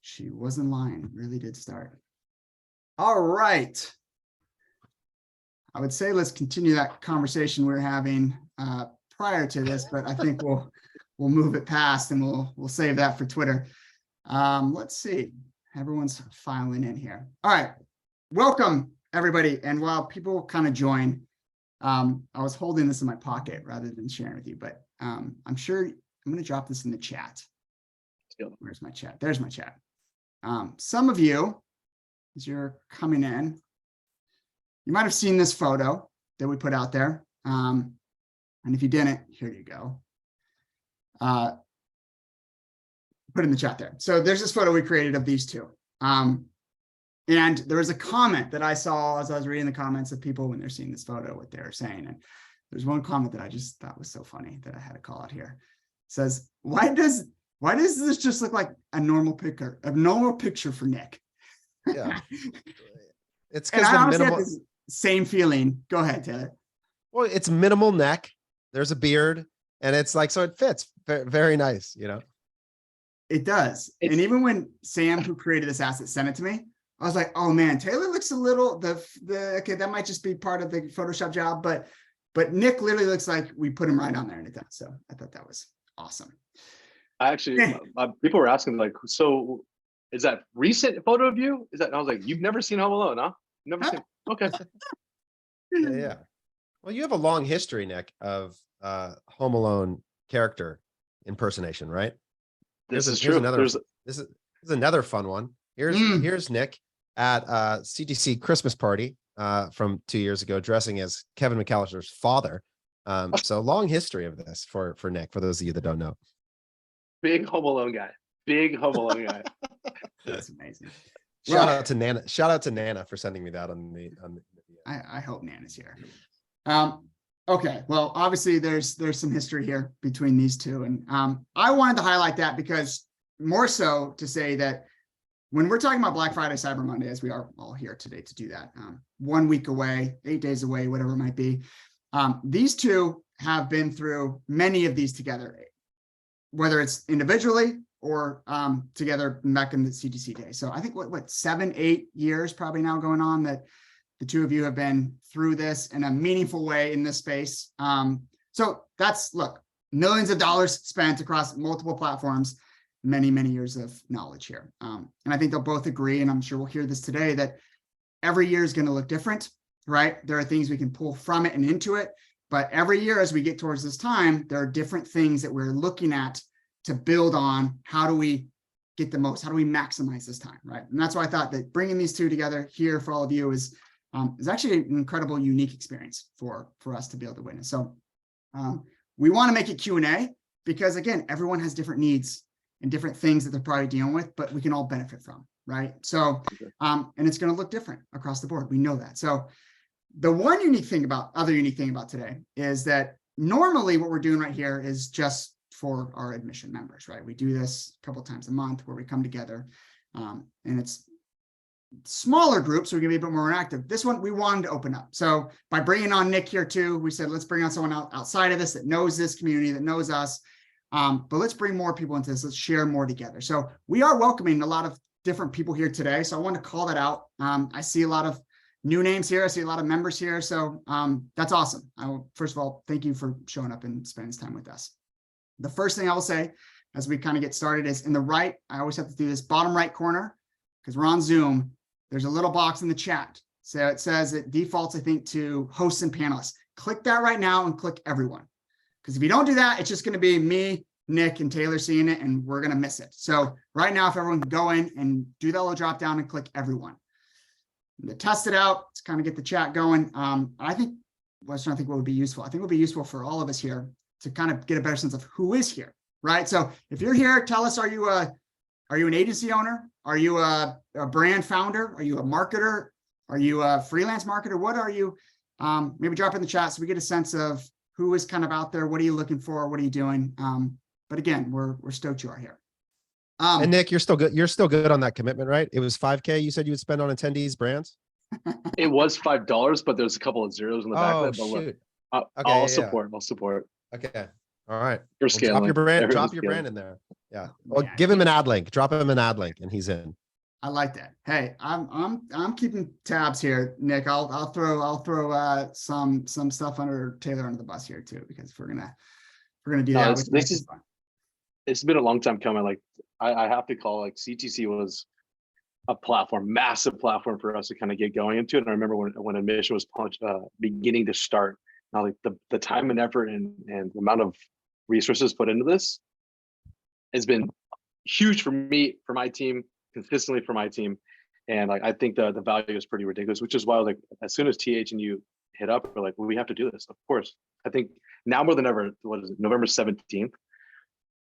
She wasn't lying. Really did start. All right. I would say let's continue that conversation we were having prior to this, but I think we'll move it past and we'll save that for Twitter. Let's see. Everyone's filing in here. All right. Welcome, everybody. And while people kind of join, I was holding this in my pocket rather than sharing with you, but I'm sure I'm going to drop this in the chat. Where's my chat? There's my chat. Some of you, as you're coming in, you might have seen this photo that we put out there. And if you didn't, here you go. Put in the chat there. So there's this photo we created of these two. And there was a comment that I saw as I was reading the comments of people when they're seeing this photo, what they're saying. And there's one comment that I just thought was so funny that I had to call out here. It says, why does this just look like a normal picture for Nick? Yeah. It's because I honestly had the same feeling. Go ahead, Taylor. Well, it's minimal neck. There's a beard, and it's like, so it fits very nice, you know? It does. And even when Sam, who created this asset, sent it to me, I was like, oh man, Taylor looks a little, okay, that might just be part of the Photoshop job, but Nick literally looks like we put him right on there and it does. So I thought that was awesome. I actually, people were asking like, so is that recent photo of you? Is that, and I was like, you've never seen Home Alone, huh? Never seen, okay. Yeah. Well, you have a long history, Nick, of Home Alone character impersonation, right? This is true. This is another fun one. Here's Nick at CTC Christmas party from 2 years ago, dressing as Kevin McAllister's father. So long history of this for Nick, for those of you that don't know. Big Home Alone guy. Big Home Alone guy. That's amazing. Shout out to Nana. Shout out to Nana for sending me that on the I hope Nana's here. Okay, well, obviously there's some history here between these two. And I wanted to highlight that because more so to say that when we're talking about Black Friday, Cyber Monday, as we are all here today to do that, 1 week away, 8 days away, whatever it might be, these two have been through many of these together, whether it's individually or together back in the CTC day. So I think what 7, 8 years probably now going on that the two of you have been through this in a meaningful way in this space. So that's, look, millions of dollars spent across multiple platforms, many, many years of knowledge here. And I think they'll both agree, and I'm sure we'll hear this today, that every year is going to look different, right? There are things we can pull from it and into it, but every year as we get towards this time, there are different things that we're looking at to build on. How do we get the most? How do we maximize this time, right? And that's why I thought that bringing these two together here for all of you is actually an incredible, unique experience for us to be able to witness. So we want to make it Q&A because, again, everyone has different needs and different things that they're probably dealing with, but we can all benefit from, right? So, and it's going to look different across the board. We know that. So the one other unique thing about today is that normally what we're doing right here is just for our admission members, right? We do this a couple of times a month where we come together and it's smaller groups, so we're gonna be a bit more interactive. This one we wanted to open up. So by bringing on Nick here too, we said, let's bring on someone outside of this that knows this community, that knows us. But let's bring more people into this. Let's share more together. So we are welcoming a lot of different people here today. So I want to call that out. I see a lot of new names here. I see a lot of members here. So that's awesome. First of all, thank you for showing up and spending this time with us. The first thing I will say as we kind of get started is in the right, I always have to do this bottom right corner because we're on Zoom. There's a little box in the chat. So it says it defaults, I think, to hosts and panelists. Click that right now and click everyone. Because if you don't do that, it's just going to be me, Nick, and Taylor seeing it, and we're going to miss it. So right now, if everyone can go in and do that little drop down and click everyone. To test it out, to kind of get the chat going. I think, I was trying to think what would be useful. I think it would be useful for all of us here to kind of get a better sense of who is here, right? So if you're here, tell us, are you an agency owner? Are you a brand founder? Are you a marketer? Are you a freelance marketer? What are you? Maybe drop in the chat so we get a sense of who is kind of out there. What are you looking for? What are you doing? But again, we're stoked you are here. And Nick, you're still good. You're still good on that commitment, right? It was $5K. You said you would spend on attendees brands. It was $5, but there's a couple of zeros in the back of it. But shoot. Look, I'll support. Okay. All right. You're scaling. Drop your brand in there. Yeah. Well, Man, give him an ad link, drop him an ad link and he's in. I like that. Hey, I'm keeping tabs here, Nick. I'll throw some stuff under Taylor under the bus here too, because if we're gonna do that. It's been a long time coming. Like I have to call, like, CTC was a platform, massive platform for us to kind of get going into it. And I remember when admission was beginning to start, now like the time and effort and the amount of resources put into this has been huge for me, for my team, consistently for my team. And like, I think the value is pretty ridiculous, which is why, like, as soon as TH and you hit up, we're like, well, we have to do this. Of course. I think now more than ever, what is it, November 17th,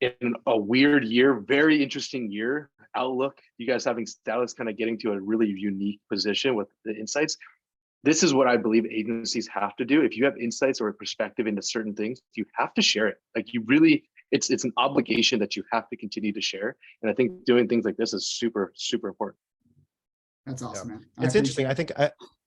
in a weird year, very interesting year outlook, you guys having status kind of getting to a really unique position with the insights. This is what I believe agencies have to do. If you have insights or a perspective into certain things, you have to share it. Like, you really, it's an obligation that you have to continue to share. And I think doing things like this is super, super important. That's awesome, man. It's interesting. I think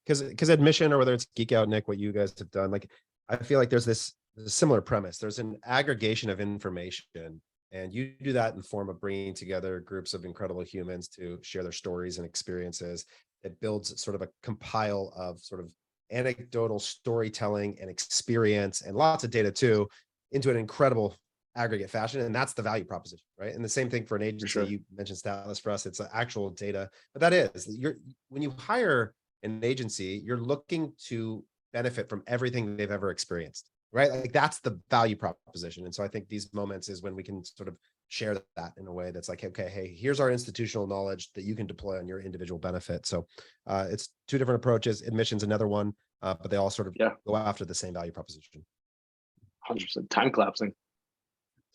because admission, or whether it's Geek Out, Nick, what you guys have done, like, I feel like there's this similar premise. There's an aggregation of information, and you do that in the form of bringing together groups of incredible humans to share their stories and experiences. It builds sort of a compile of sort of anecdotal storytelling and experience and lots of data too into an incredible aggregate fashion. And that's the value proposition, right? And the same thing for an agency. Sure. You mentioned Status for us, it's actual data, but that is, when you hire an agency, you're looking to benefit from everything they've ever experienced, right? Like, that's the value proposition. And so I think these moments is when we can sort of share that in a way that's like, okay, hey, here's our institutional knowledge that you can deploy on your individual benefit. So it's two different approaches. Admission's another one, but they all sort of go after the same value proposition. 100% time collapsing.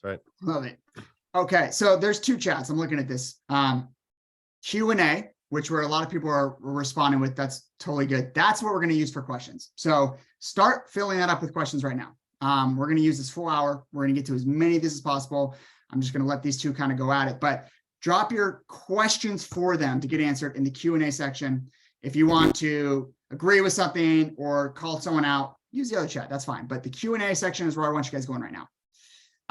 That's right. Love it. Okay, so there's two chats. I'm looking at this. Q&A, which where a lot of people are responding with. That's totally good. That's what we're going to use for questions. So start filling that up with questions right now. We're going to use this full hour. We're going to get to as many of these as possible. I'm just going to let these two kind of go at it, but drop your questions for them to get answered in the Q&A section. If you want to agree with something or call someone out, use the other chat. That's fine. But the Q&A section is where I want you guys going right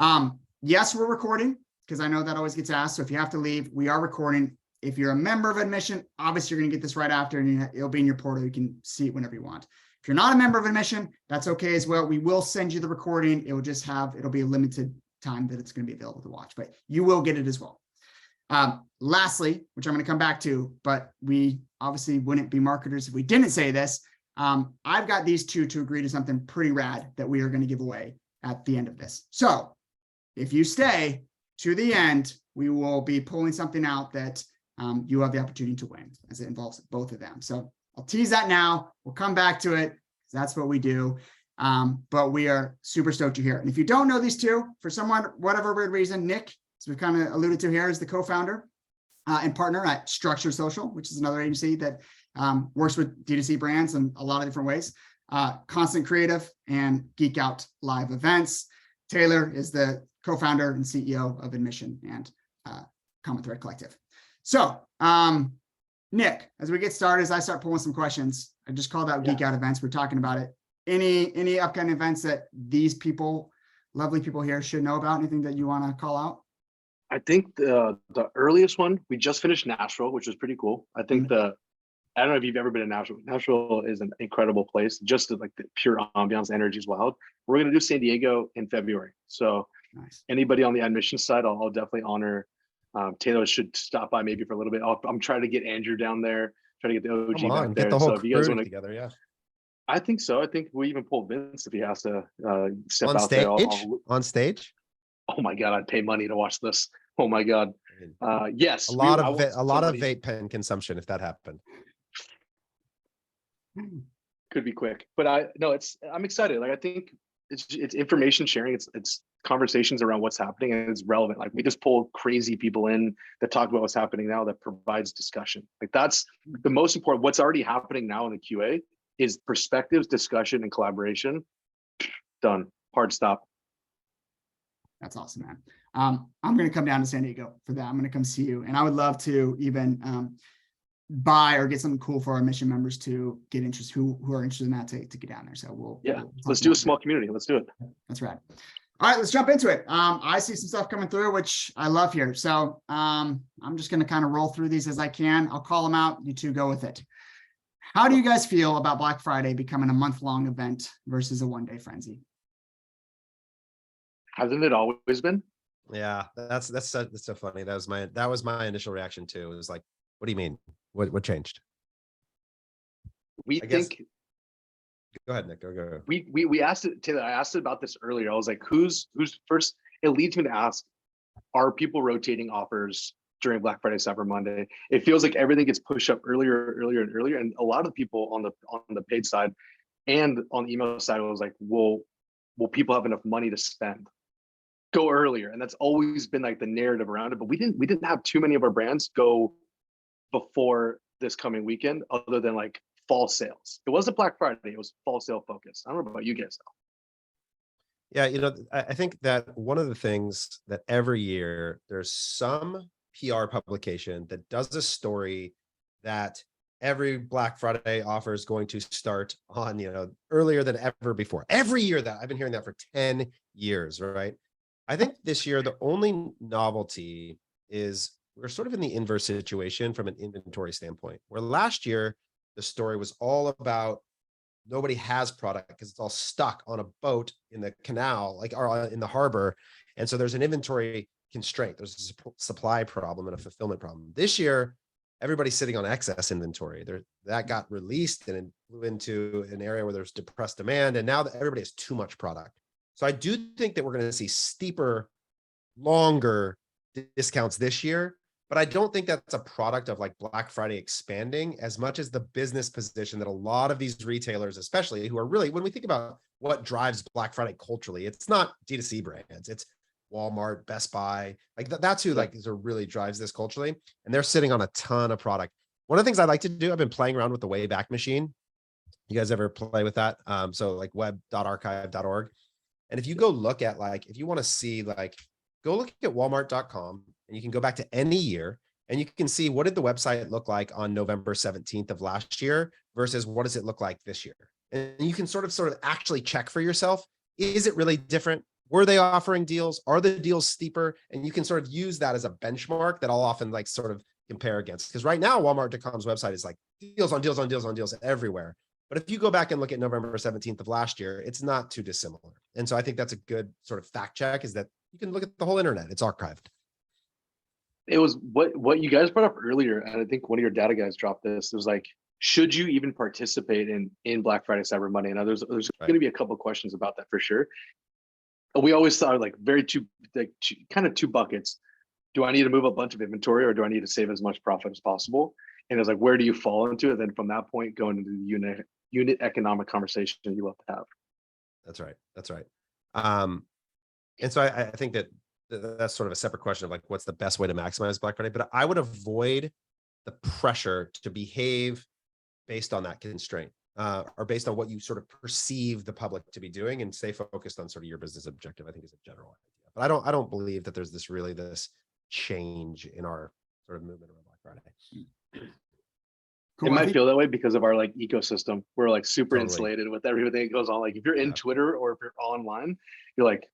now. Yes, we're recording, because I know that always gets asked. So if you have to leave, we are recording. If you're a member of admission, obviously you're going to get this right after, and it'll be in your portal. You can see it whenever you want. If you're not a member of admission, that's okay as well. We will send you the recording. It'll be a limited time that it's going to be available to watch, but you will get it as well. Lastly, which I'm going to come back to, but we obviously wouldn't be marketers if we didn't say this. I've got these two to agree to something pretty rad that we are going to give away at the end of this. So if you stay to the end, we will be pulling something out that you have the opportunity to win, as it involves both of them. So I'll tease that now. We'll come back to it, because that's what we do. But we are super stoked you're here. And if you don't know these two, for someone, whatever weird reason, Nick, as we kind of alluded to here, is the co-founder and partner at Structure Social, which is another agency that works with D2C brands in a lot of different ways. Constant Creative and Geek Out Live Events. Taylor is the co-founder and CEO of Admission and Common Thread Collective. So, Nick, as we get started, as I start pulling some questions, I just called out Geek Out Events. We're talking about it. Any upcoming events that these people, lovely people here, should know about? Anything that you want to call out? I think the earliest one, we just finished Nashville, which was pretty cool. I think I don't know if you've ever been to Nashville. Nashville is an incredible place. Just like the pure ambiance, energy is wild. We're going to do San Diego in February. So anybody on the admission side, I'll definitely honor. Taylor should stop by maybe for a little bit. I'm trying to get Andrew down there, try to get the OG back there. Get the whole so if you guys crew want to together, yeah. I think so. I think we even pull Vince if he has to step on out stage. there. On stage. Oh my God, I'd pay money to watch this. Oh my God. Yes. A lot of vape pen consumption if that happened. Could be quick, but I'm excited. Like, I think it's information sharing. It's conversations around what's happening, and it's relevant. Like, we just pull crazy people in that talk about what's happening now, that provides discussion. Like, that's the most important. What's already happening now in the QA is perspectives, discussion, and collaboration. Done. Hard stop. That's awesome, man. I'm going to come down to San Diego for that. I'm going to come see you. And I would love to even buy or get something cool for our mission members to get interest, who are interested in that, to get down there. So let's do a small community. Let's do it. That's right. All right, let's jump into it. I see some stuff coming through, which I love here. So I'm just going to kind of roll through these as I can. I'll call them out. You two go with it. How do you guys feel about Black Friday becoming a month-long event versus a one-day frenzy? Hasn't it always been? Yeah, that's so funny. That was my initial reaction too. It was like, what do you mean? What changed? We I guess- think Go ahead, Nick. Go. we asked it, Taylor. I asked it about this earlier. I was like, who's first? It leads me to ask, are people rotating offers during Black Friday, Cyber Monday? It feels like everything gets pushed up earlier, and a lot of people on the paid side and on the email side was like, will people have enough money to spend? Go earlier, and that's always been like the narrative around it. But we didn't have too many of our brands go before this coming weekend, other than like fall sales. It wasn't Black Friday; it was fall sale focused. I don't know about you guys though. Yeah, I think that one of the things that every year there's some PR publication that does a story that every Black Friday offer is going to start on, earlier than ever before. Every year that I've been hearing that for 10 years, right? I think this year, the only novelty is we're sort of in the inverse situation from an inventory standpoint, where last year, the story was all about nobody has product because it's all stuck on a boat in the canal, or in the harbor. And so there's an inventory constraint. There's a supply problem and a fulfillment problem. This year, everybody's sitting on excess inventory. That got released and it flew into an area where there's depressed demand. And now that everybody has too much product. So I do think that we're going to see steeper, longer discounts this year, but I don't think that's a product of like Black Friday expanding as much as the business position that a lot of these retailers, especially who are really, when we think about what drives Black Friday culturally, it's not D2C brands, it's Walmart, Best Buy, like that's who really drives this culturally. And they're sitting on a ton of product. One of the things I like to do, I've been playing around with the Wayback Machine. You guys ever play with that? So like web.archive.org. And if you go look at if you want to see go look at walmart.com and you can go back to any year and you can see what did the website look like on November 17th of last year versus what does it look like this year. And you can sort of actually check for yourself. Is it really different? Were they offering deals? Are the deals steeper? And you can sort of use that as a benchmark that I'll often sort of compare against. Because right now, Walmart.com's website is deals on deals on deals on deals everywhere. But if you go back and look at November 17th of last year, it's not too dissimilar. And so I think that's a good sort of fact check, is that you can look at the whole internet. It's archived. It was what you guys brought up earlier, and I think one of your data guys dropped this. It was like, should you even participate in Black Friday, Cyber Monday? And there's right. Going to be a couple of questions about that for sure. We always thought two buckets. Do I need to move a bunch of inventory, or do I need to save as much profit as possible? And it's like, where do you fall into it? Then from that point, going into the unit economic conversation you love to have. That's right. And so I think that that's sort of a separate question of what's the best way to maximize Black Friday. But I would avoid the pressure to behave based on that constraint, or based on what you sort of perceive the public to be doing, and stay focused on sort of your business objective, I think, is a general idea. But I don't believe that there's this change in our sort of movement around Black Friday. Cool. It might feel that way because of our ecosystem. We're super insulated with everything that goes on. If you're in Twitter or if you're online, you're like,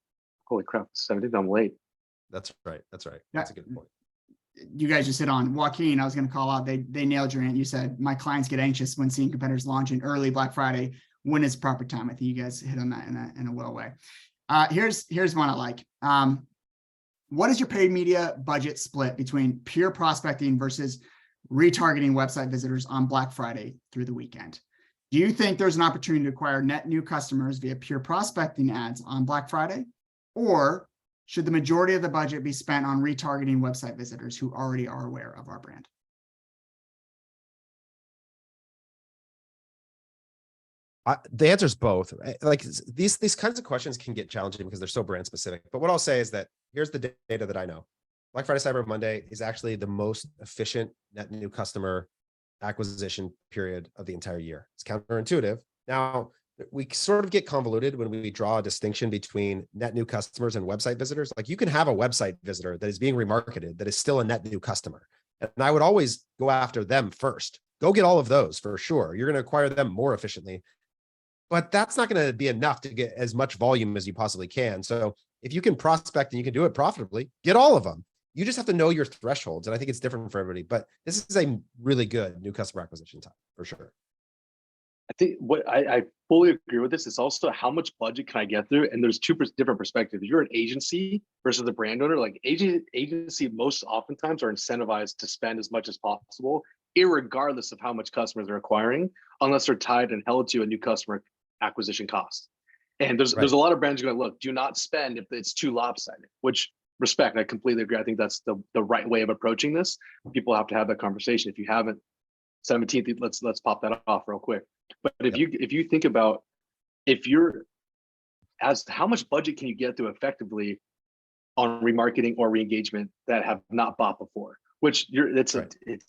holy crap, 17th, I'm late. That's right. That's a good point. You guys just hit on Joaquin. I was going to call out. They nailed your rant. You said my clients get anxious when seeing competitors launching early Black Friday when it's proper time. I think you guys hit on that in a well way. Here's one I like. What is your paid media budget split between pure prospecting versus retargeting website visitors on Black Friday through the weekend? Do you think there's an opportunity to acquire net new customers via pure prospecting ads on Black Friday? Or should the majority of the budget be spent on retargeting website visitors who already are aware of our brand? The answer is both. These kinds of questions can get challenging because they're so brand specific. But what I'll say is that here's the data that I know. Black Friday, Cyber Monday is actually the most efficient net new customer acquisition period of the entire year. It's counterintuitive. Now, we sort of get convoluted when we draw a distinction between net new customers and website visitors. You can have a website visitor that is being remarketed that is still a net new customer. And I would always go after them first. Go get all of those for sure. You're going to acquire them more efficiently. But that's not going to be enough to get as much volume as you possibly can. So if you can prospect and you can do it profitably, get all of them. You just have to know your thresholds. And I think it's different for everybody, but this is a really good new customer acquisition time for sure. I think what I fully agree with this. It's also how much budget can I get through? And there's two different perspectives. You're an agency versus a brand owner. Like agency most oftentimes are incentivized to spend as much as possible, irregardless of how much customers they're acquiring, unless they're tied and held to a new customer acquisition cost. And there's a lot of brands going, look, do not spend if it's too lopsided, which respect. I completely agree. I think that's the right way of approaching this. People have to have that conversation. If you haven't, 17th, let's pop that off real quick. But if you think about how much budget can you get through effectively on remarketing or reengagement that have not bought before, which it's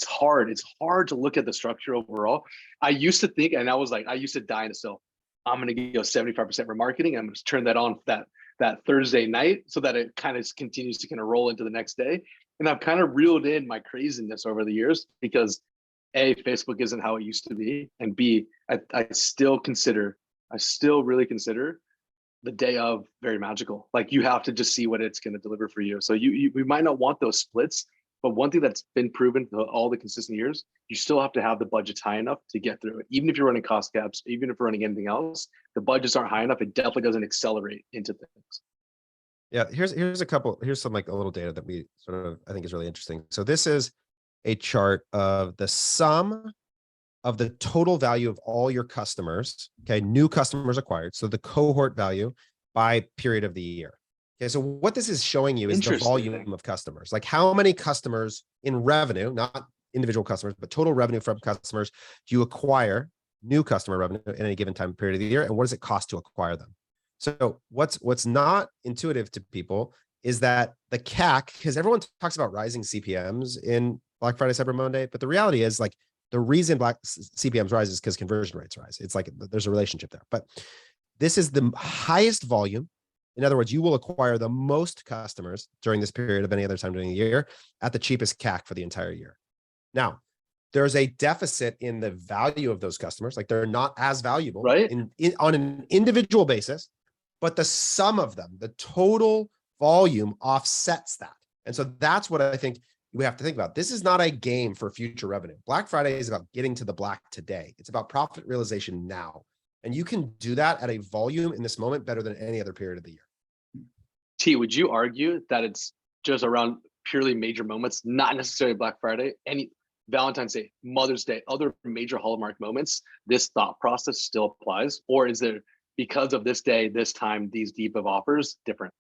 hard. It's hard to look at the structure overall. I used to think, and I used to die in a cell. I'm going to go 75% remarketing. I'm going to turn that on that Thursday night so that it kind of continues to kind of roll into the next day. And I've kind of reeled in my craziness over the years because A, Facebook isn't how it used to be. And B, I still really consider the day of very magical. Like you have to just see what it's going to deliver for you. So we might not want those splits, but one thing that's been proven for all the consistent years, you still have to have the budgets high enough to get through it. Even if you're running cost caps, even if you're running anything else, the budgets aren't high enough. It definitely doesn't accelerate into things. Yeah, here's some like a little data that we sort of, I think is really interesting. So this is a chart of the sum of the total value of all your customers, okay, new customers acquired. So the cohort value by period of the year. Okay, so what this is showing you is the volume of customers, like how many customers in revenue, not individual customers, but total revenue from customers do you acquire, new customer revenue in any given time period of the year, and what does it cost to acquire them? So what's not intuitive to people is that the CAC, because everyone talks about rising CPMs in Black Friday, Cyber Monday, but the reality is like the reason CPMs rise is because conversion rates rise. It's like there's a relationship there, but this is the highest volume. In other words, you will acquire the most customers during this period of any other time during the year at the cheapest CAC for the entire year. Now, there's a deficit in the value of those customers. Like they're not as valuable on an individual basis, but the sum of them, the total volume offsets that. And so that's what I think we have to think about. This is not a game for future revenue. Black Friday is about getting to the black today. It's about profit realization now. And you can do that at a volume in this moment better than any other period of the year. T, would you argue that it's just around purely major moments, not necessarily Black Friday, any Valentine's Day, Mother's Day, other major hallmark moments, this thought process still applies? Or is there, because of this day, this time, these deep of offers, different?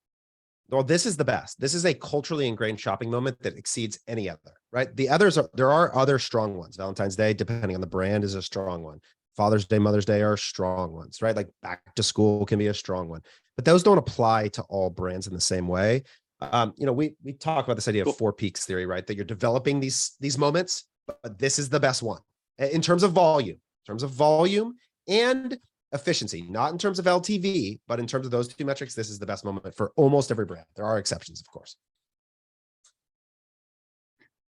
Well, this is the best. This is a culturally ingrained shopping moment that exceeds any other, right? The others there are other strong ones. Valentine's Day, depending on the brand, is a strong one. Father's Day, Mother's Day are strong ones, right? Like back to school can be a strong one, but those don't apply to all brands in the same way. We talk about this idea of 4 peaks theory, right? That you're developing these moments, but this is the best one in terms of volume and efficiency, not in terms of LTV, but in terms of those two metrics. This is the best moment for almost every brand. There are exceptions, of course.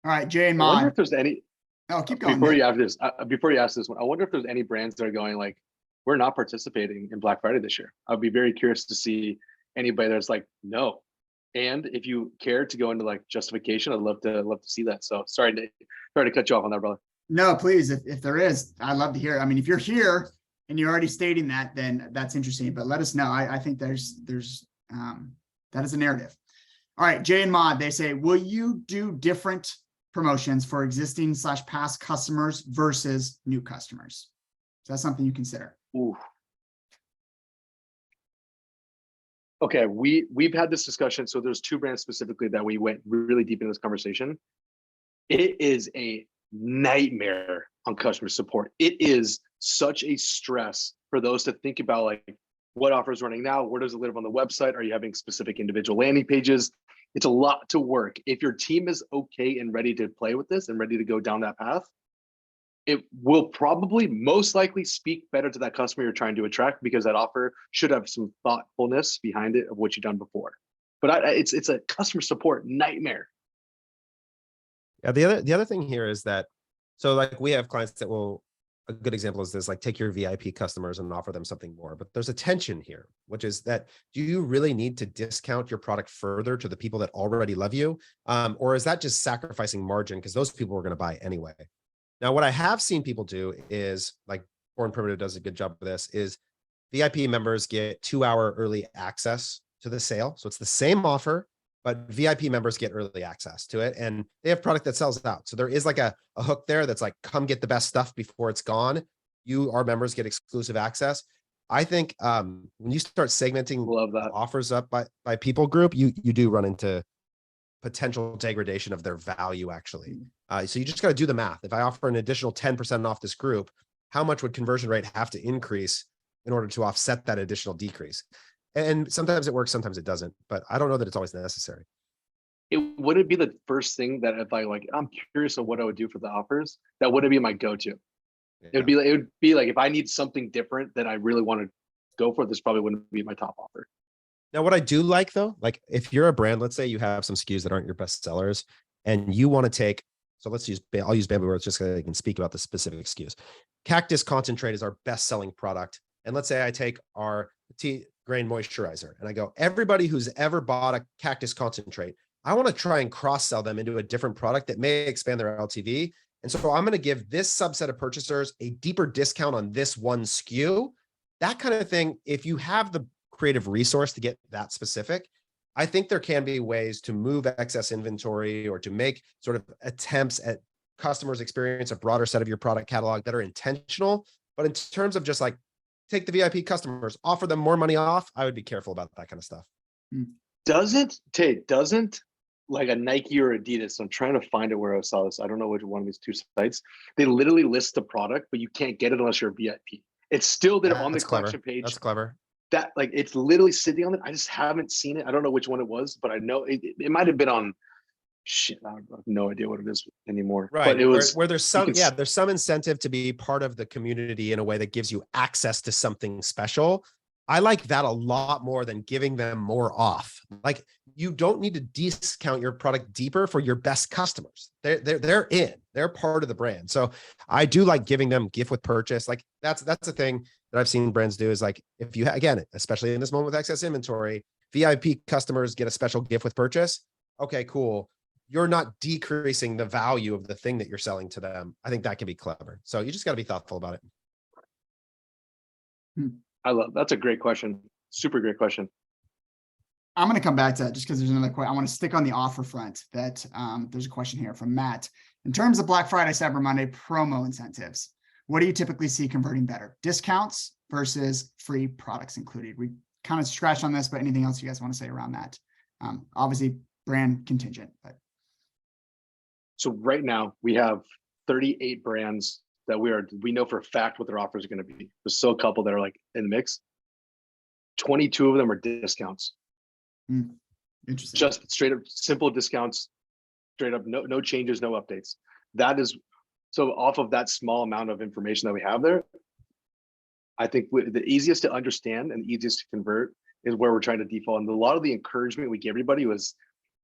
All right, Jay and Mod. I wonder if there's any. Oh, keep going. Before you ask this one, I wonder if there's any brands that are going like, we're not participating in Black Friday this year. I'd be very curious to see anybody that's like, no. And if you care to go into like justification, I'd love to see that. So sorry to cut you off on that, brother. No, please. If there is, I'd love to hear it. I mean, if you're here and you're already stating that, then that's interesting. But let us know. I think there's that is a narrative. All right, Jay and Mod, they say, will you do different promotions for existing / past customers versus new customers? Is that something you consider? Ooh. Okay, we've had this discussion. So there's 2 brands specifically that we went really deep into this conversation. It is a nightmare on customer support. It is such a stress for those to think about like what offer is running now, where does it live on the website? Are you having specific individual landing pages? It's a lot to work. If your team is okay and ready to play with this and ready to go down that path, it will probably most likely speak better to that customer you're trying to attract, because that offer should have some thoughtfulness behind it of what you've done before. But it's a customer support nightmare. Yeah, the other thing here is that, so like we have clients that will a good example is this, like take your VIP customers and offer them something more. But there's a tension here, which is that, do you really need to discount your product further to the people that already love you? Or is that just sacrificing margin because those people are going to buy anyway? Now, what I have seen people do is, like Born Primitive does a good job of this, is VIP members get 2-hour early access to the sale. So it's the same offer, but VIP members get early access to it, and they have product that sells out. So there is like a hook there that's like, come get the best stuff before it's gone. You, our members, get exclusive access. I think when you start segmenting Love that. offers up by people group, you do run into potential degradation of their value, actually. So you just got to do the math. If I offer an additional 10% off this group, how much would conversion rate have to increase in order to offset that additional decrease? And sometimes it works, sometimes it doesn't, but I don't know that it's always necessary. It wouldn't be the first thing that if I like, I'm curious of what I would do for the offers, that wouldn't be my go-to. It would be like if I need something different that I really want to go for, this probably wouldn't be my top offer. Now, what I do like though, like if you're a brand, let's say you have some SKUs that aren't your best sellers and you want to take, so I'll use Bamboo Words just so I can speak about the specific SKUs. Cactus Concentrate is our best selling product. And let's say I take our tea grain moisturizer and I go, everybody who's ever bought a Cactus Concentrate, I want to try and cross-sell them into a different product that may expand their LTV. And so I'm going to give this subset of purchasers a deeper discount on this one SKU. That kind of thing, if you have the creative resource to get that specific, I think there can be ways to move excess inventory or to make sort of attempts at customers experience a broader set of your product catalog that are intentional. But in terms of just like, take the VIP customers, offer them more money off, I would be careful about that kind of stuff. Doesn't like a Nike or Adidas, I'm trying to find it where I saw this. I don't know which one of these two sites. They literally list the product, but you can't get it unless you're a VIP. It's still there on the collection page. That's clever. That like it's literally sitting on it. I just haven't seen it. I don't know which one it was, but I know it might have been on shit. I have no idea what it is anymore. Right. But it was where there's some, there's some incentive to be part of the community in a way that gives you access to something special. I like that a lot more than giving them more off. Like, you don't need to discount your product deeper for your best customers. They're part of the brand. So I do like giving them gift with purchase. Like that's a thing that I've seen brands do, is like, if you, again, especially in this moment with excess inventory, VIP customers get a special gift with purchase. Okay, cool. You're not decreasing the value of the thing that you're selling to them. I think that can be clever. So you just got to be thoughtful about it. That's a great question. Super great question. I'm going to come back to that just because there's another question. I want to stick on the offer front. That there's a question here from Matt. In terms of Black Friday, Cyber Monday promo incentives, what do you typically see converting better? Discounts versus free products included? We kind of scratched on this, but anything else you guys want to say around that? Obviously brand contingent, but. So right now we have 38 brands that we know for a fact what their offers are going to be. There's still a couple that are like in the mix. 22 of them are discounts. Interesting. Just straight up simple discounts, straight up, no changes, no updates. That is, so off of that small amount of information that we have there, I think the easiest to understand and the easiest to convert is where we're trying to default. And a lot of the encouragement we give everybody was,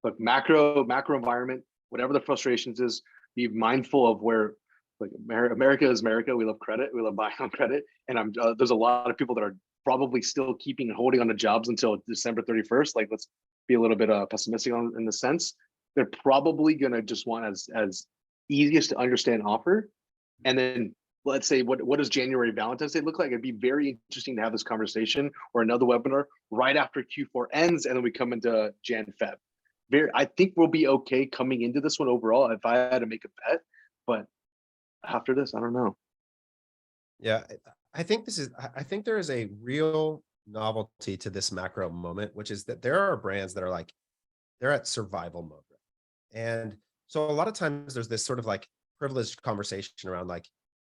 look, macro environment, whatever the frustrations is, be mindful of where, like, America is America. We love credit. We love buying on credit. And there's a lot of people that are probably still keeping and holding on to jobs until December 31st. Like, let's be a little bit pessimistic in the sense. They're probably going to just want as easiest to understand offer. And then let's say, what does January Valentine's Day look like? It'd be very interesting to have this conversation or another webinar right after Q4 ends. And then we come into Jan Feb. I think we'll be okay coming into this one overall if I had to make a bet, but after this, I don't know. Yeah, I think there is a real novelty to this macro moment, which is that there are brands that are like, they're at survival mode. And so a lot of times there's this sort of like privileged conversation around like,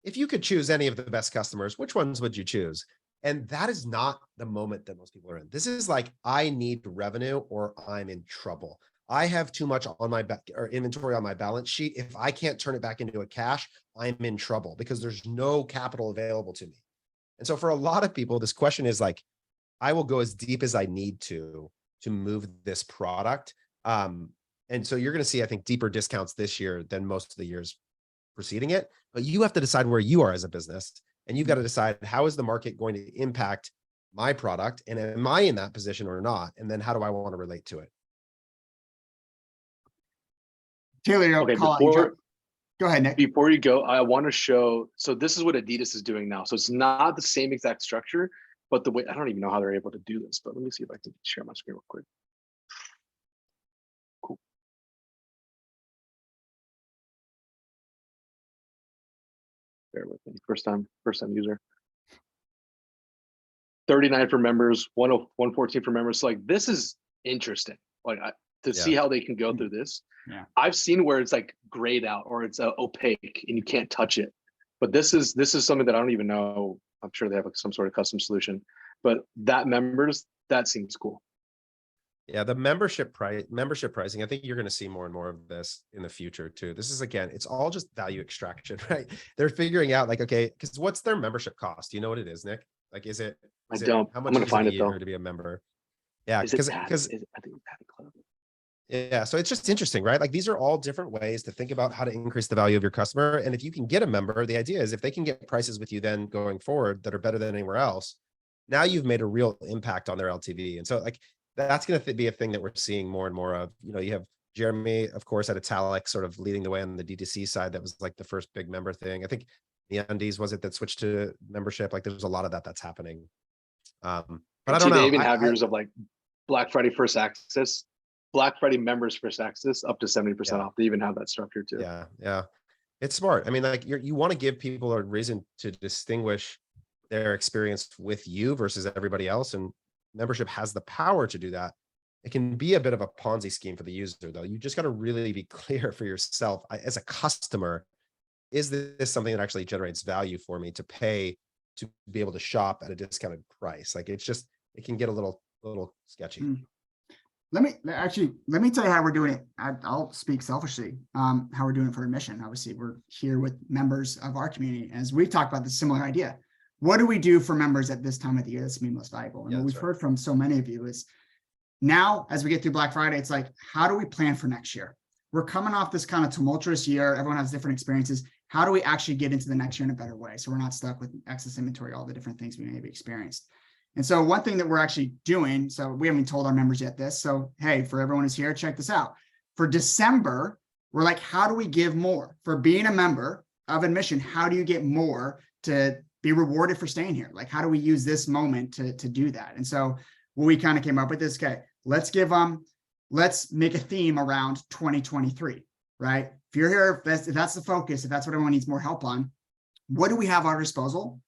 if you could choose any of the best customers, which ones would you choose? And that is not the moment that most people are in. This is like, I need revenue or I'm in trouble. I have too much on my inventory on my balance sheet. If I can't turn it back into a cash, I'm in trouble because there's no capital available to me. And so for a lot of people, this question is like, I will go as deep as I need to move this product. And so you're going to see, I think, deeper discounts this year than most of the years preceding it, but you have to decide where you are as a business, and you've got to decide, how is the market going to impact my product, and am I in that position or not? And then how do I want to relate to it? Taylor, Okay, call out your job. Go ahead, Nick. Before you go, I want to show, so this is what Adidas is doing now. So it's not the same exact structure, but the way, I don't even know how they're able to do this, but let me see if I can share my screen real quick. Cool. Bear with me, first time user. 39 for members, 114 for members. So like, this is interesting. Like to see how they can go through this. Yeah. I've seen where it's like grayed out or it's opaque and you can't touch it. But this is something that I don't even know. I'm sure they have like some sort of custom solution, but that seems cool. Yeah, the membership pricing, I think you're going to see more and more of this in the future too. This is, again, it's all just value extraction, right? They're figuring out like, okay, because what's their membership cost? Do you know what it is, Nick? Like, is it, I don't. how much I'm gonna is find it a it though. year to be a member? Yeah, because because I think it's Club. yeah, so it's just interesting, right? Like, these are all different ways to think about how to increase the value of your customer. And if you can get a member, the idea is if they can get prices with you then going forward that are better than anywhere else, now you've made a real impact on their LTV. And so like, that's going to be a thing that we're seeing more and more of. You know, you have Jeremy, of course, at Italic sort of leading the way on the D2C side. That was like the first big member thing. I think the Undies, was it, that switched to membership? Like, there's a lot of that's happening. But I don't know. They even have yours of like Black Friday first access, Black Friday members first access up to 70% off. They even have that structure too. Yeah. Yeah. It's smart. I mean, like, you want to give people a reason to distinguish their experience with you versus everybody else. And membership has the power to do that. It can be a bit of a Ponzi scheme for the user, though. You just got to really be clear for yourself as a customer. Is this something that actually generates value for me to pay to be able to shop at a discounted price? Like, it can get a little sketchy. Let me tell you how we're doing it. I'll speak selfishly. How we're doing it for admission. Obviously, we're here with members of our community. As we've talked about this similar idea, what do we do for members at this time of the year that's going to be most valuable? And what we've heard from so many of you is, now as we get through Black Friday, it's like, how do we plan for next year? We're coming off this kind of tumultuous year. Everyone has different experiences. How do we actually get into the next year in a better way, so we're not stuck with excess inventory, all the different things we may have experienced? And so one thing that we're actually doing, so we haven't told our members yet this, so hey, for everyone who's here, check this out. For December, we're like, how do we give more? For being a member of admission, how do you get more to be rewarded for staying here? Like, how do we use this moment to do that? And so what we kind of came up with is, okay, let's make a theme around 2023, right? If you're here, if that's the focus, if that's what everyone needs more help on, what do we have at our disposal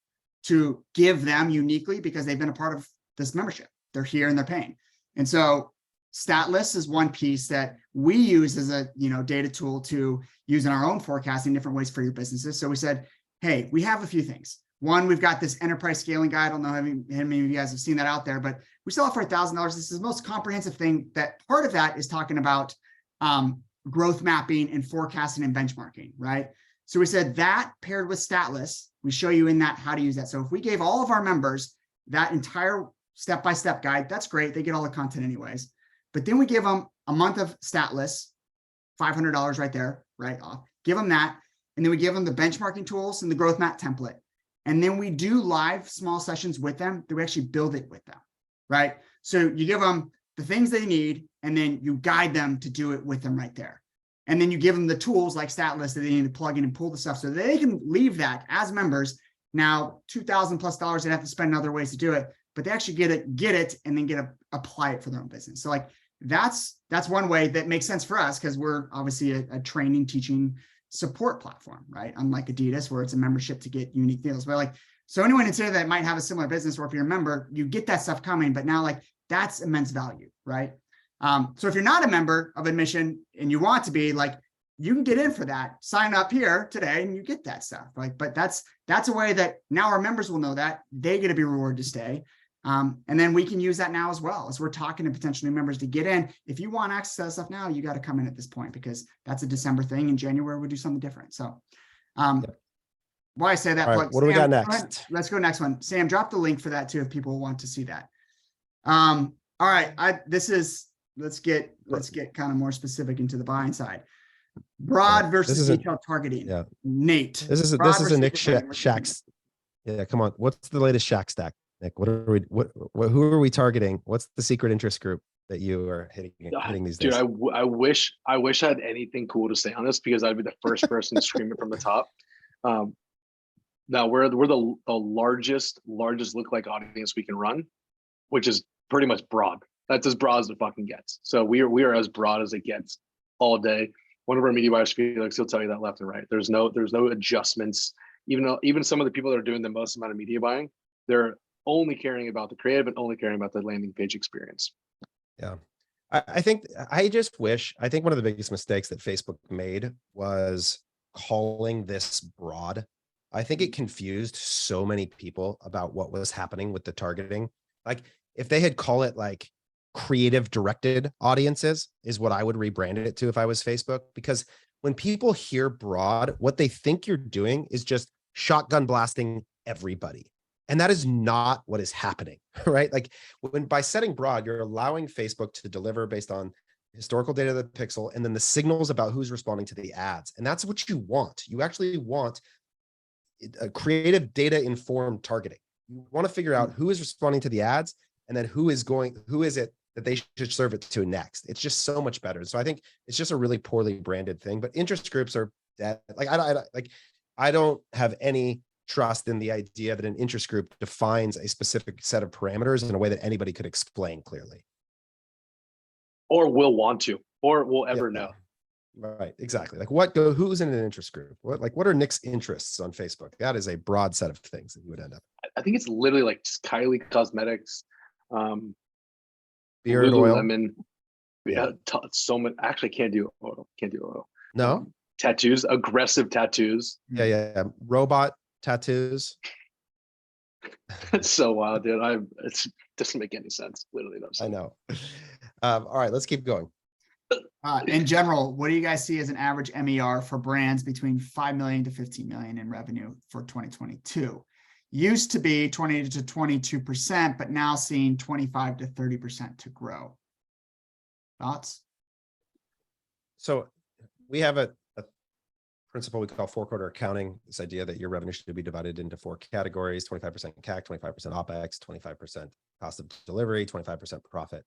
to give them uniquely, because they've been a part of this membership? They're here and they're paying. And so stat lists is one piece that we use as a data tool to use in our own forecasting, different ways for your businesses. So we said, hey, we have a few things. One, we've got this enterprise scaling guide. I don't know how many of you guys have seen that out there, but we sell it for $1,000. This is the most comprehensive thing. That part of that is talking about growth mapping and forecasting and benchmarking, right? So we said that paired with stat lists, we show you in that how to use that. So if we gave all of our members that entire step-by-step guide, that's great. They get all the content anyways. But then we give them a month of stat lists, $500 right there, right off. Give them that. And then we give them the benchmarking tools and the growth map template. And then we do live small sessions with them that we actually build it with them, right? So you give them the things they need, and then you guide them to do it with them right there. And then you give them the tools like stat lists that they need to plug in and pull the stuff so that they can leave that as members. Now, $2,000+ they have to spend in other ways to do it, but they actually get it, and then apply it for their own business. So like, that's one way that makes sense for us, because we're obviously a training, teaching, support platform, right? Unlike Adidas, where it's a membership to get unique deals. But like, so anyone in here that might have a similar business, or if you're a member, you get that stuff coming, but now like, that's immense value, right? So if you're not a member of admission and you want to be, like, you can get in for that. Sign up here today and you get that stuff. Like, but that's a way that now our members will know that they get to be rewarded to stay. And then we can use that now as well, as we're talking to potential new members to get in. If you want access to that stuff now, you got to come in at this point, because that's a December thing. In January, we'll do something different. So why I say that, All right, what do we got next? Let's go next one. Sam, drop the link for that too, if people want to see that. All right, let's get kind of more specific into the buying side. Broad versus isn't- detailed targeting. yeah. Nate. This is Broad a versus Nick detailed targeting. Shack's. Yeah, come on. What's the latest Shack stack, Nick? What are we? Who are we targeting? What's the secret interest group that you are hitting these Dude, days? I wish I had anything cool to say on this because I'd be the first person to scream it from the top. Now we're the largest lookalike audience we can run, which is pretty much broad. That's as broad as it fucking gets. So we are as broad as it gets all day. One of our media buyers, Felix, he'll tell you that left and right. There's no adjustments. Even some of the people that are doing the most amount of media buying, they're only caring about the creative and only caring about the landing page experience. Yeah. I think I think one of the biggest mistakes that Facebook made was calling this broad. I think it confused so many people about what was happening with the targeting. Like if they had called it like creative directed audiences is what I would rebrand it to if I was Facebook, because when people hear broad, what they think you're doing is just shotgun blasting everybody. And that is not what is happening, right? Like by setting broad, you're allowing Facebook to deliver based on historical data of the pixel and then the signals about who's responding to the ads. And that's what you want. You actually want a creative data informed targeting. You want to figure out who is responding to the ads and then who is it that they should serve it to next. It's just so much better. So I think it's just a really poorly branded thing, but interest groups are dead. Like I don't have any trust in the idea that an interest group defines a specific set of parameters in a way that anybody could explain clearly. Or will want to, or will ever know. Right, exactly. Like who's in an interest group? What are Nick's interests on Facebook? That is a broad set of things that you would end up. I think it's literally like just Kylie Cosmetics, beard oil. Lululemon. Yeah, so much. Actually, can't do oil. No. Tattoos, aggressive tattoos. Yeah. Robot tattoos. It's so wild, dude. It doesn't make any sense. Literally doesn't. I know. All right, let's keep going. In general, what do you guys see as an average MER for brands between 5 million to 15 million in revenue for 2022? Used to be 20 to 22%, but now seeing 25 to 30% to grow. Thoughts? So we have a principle we call 4-quarter accounting. This idea that your revenue should be divided into 4 categories: 25% CAC, 25% OPEX, 25% cost of delivery, 25% profit.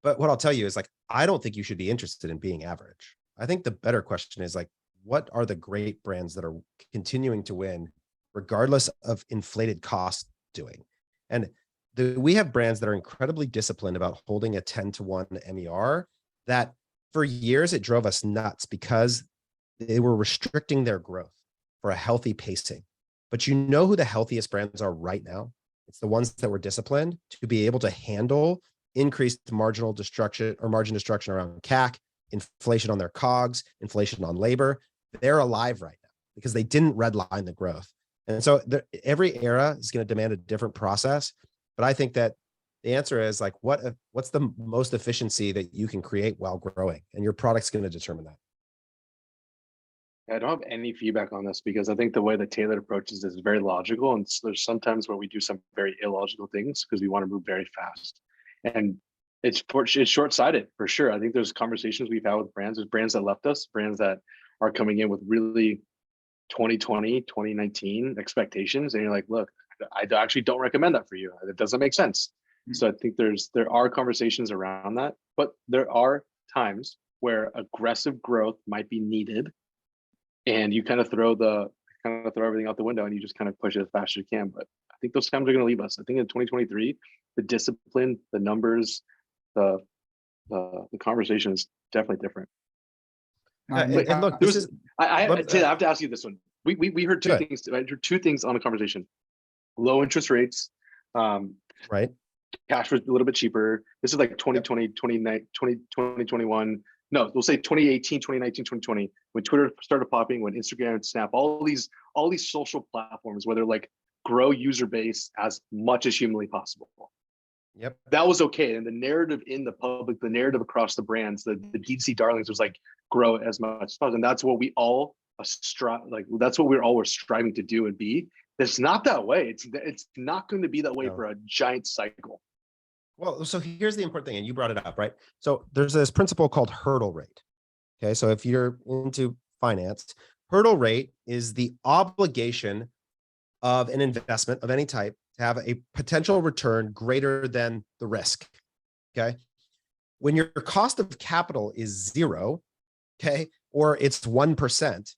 But what I'll tell you is like, I don't think you should be interested in being average. I think the better question is like, what are the great brands that are continuing to win regardless of inflated costs doing? And we have brands that are incredibly disciplined about holding a 10-to-1 MER that for years it drove us nuts because they were restricting their growth for a healthy pacing. But you know who the healthiest brands are right now? It's the ones that were disciplined to be able to handle increased margin destruction around CAC, inflation on their COGS, inflation on labor. They're alive right now because they didn't redline the growth. And so every era is going to demand a different process. But I think that the answer is like, what's the most efficiency that you can create while growing? And your product's going to determine that. I don't have any feedback on this because I think the way that Taylor approaches this is very logical. And there's sometimes where we do some very illogical things because we want to move very fast. And it's short-sighted for sure. I think there's conversations we've had with brands. There's brands that left us, brands that are coming in with really 2020, 2019 expectations. And you're like, look, I actually don't recommend that for you. It doesn't make sense. So I think there are conversations around that, but there are times where aggressive growth might be needed. And you kind of throw everything out the window and you just kind of push it as fast as you can. But I think those times are going to leave us. I think in 2023, the discipline, the numbers, the conversation is definitely different. And look, I have to ask you this one. We heard two things. I heard 2 things on the conversation: low interest rates, right? Cash was a little bit cheaper. This is like 2020, 2021. No, we'll say 2018, 2019, 2020, when Twitter started popping, when Instagram and Snap, all these social platforms where they're like grow user base as much as humanly possible. Yep. That was okay. And the narrative in the public, the narrative across the brands, the D2C darlings was like grow as much as possible. And that's what we all that's what we're all striving to do and be. It's not that way. It's not going to be that way for a giant cycle. Well, so here's the important thing, and you brought it up, right? So there's this principle called hurdle rate. Okay. So if you're into finance, hurdle rate is the obligation of an investment of any type to have a potential return greater than the risk. Okay. When your cost of capital is 0, okay, or it's 1%,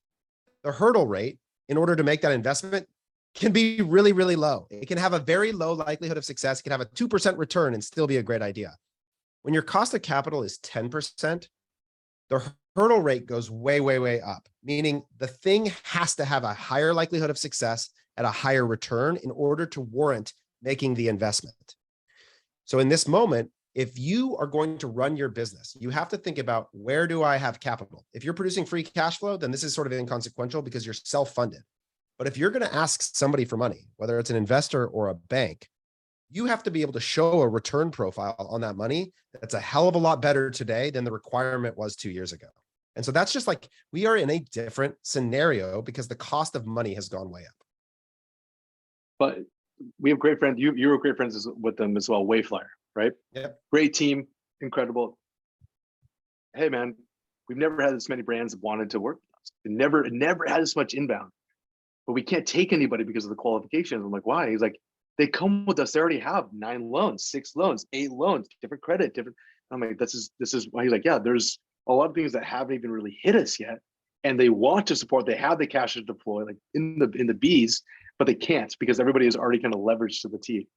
the hurdle rate in order to make that investment can be really, really low. It can have a very low likelihood of success. It can have a 2% return and still be a great idea. When your cost of capital is 10%, the hurdle rate goes way, way, way up, meaning the thing has to have a higher likelihood of success at a higher return in order to warrant making the investment. So in this moment, if you are going to run your business, you have to think about, where do I have capital? If you're producing free cash flow, then this is sort of inconsequential because you're self-funded. But if you're going to ask somebody for money, whether it's an investor or a bank, you have to be able to show a return profile on that money that's a hell of a lot better today than the requirement was 2 years ago. And so that's just like, we are in a different scenario because the cost of money has gone way up. But we have great friends. You were great friends with them as well. Wayflyer, right? Yep. Great team, incredible. Hey man, we've never had this many brands that wanted to work with us. It never had this much inbound. But we can't take anybody because of the qualifications. I'm like, why? He's like, they come with us. They already have 9 loans, 6 loans, 8 loans, different credit, different. I'm like, this is why. He's like, yeah, there's a lot of things that haven't even really hit us yet, and they want to support. They have the cash to deploy, like in the B's, but they can't because everybody is already kind of leveraged to the T.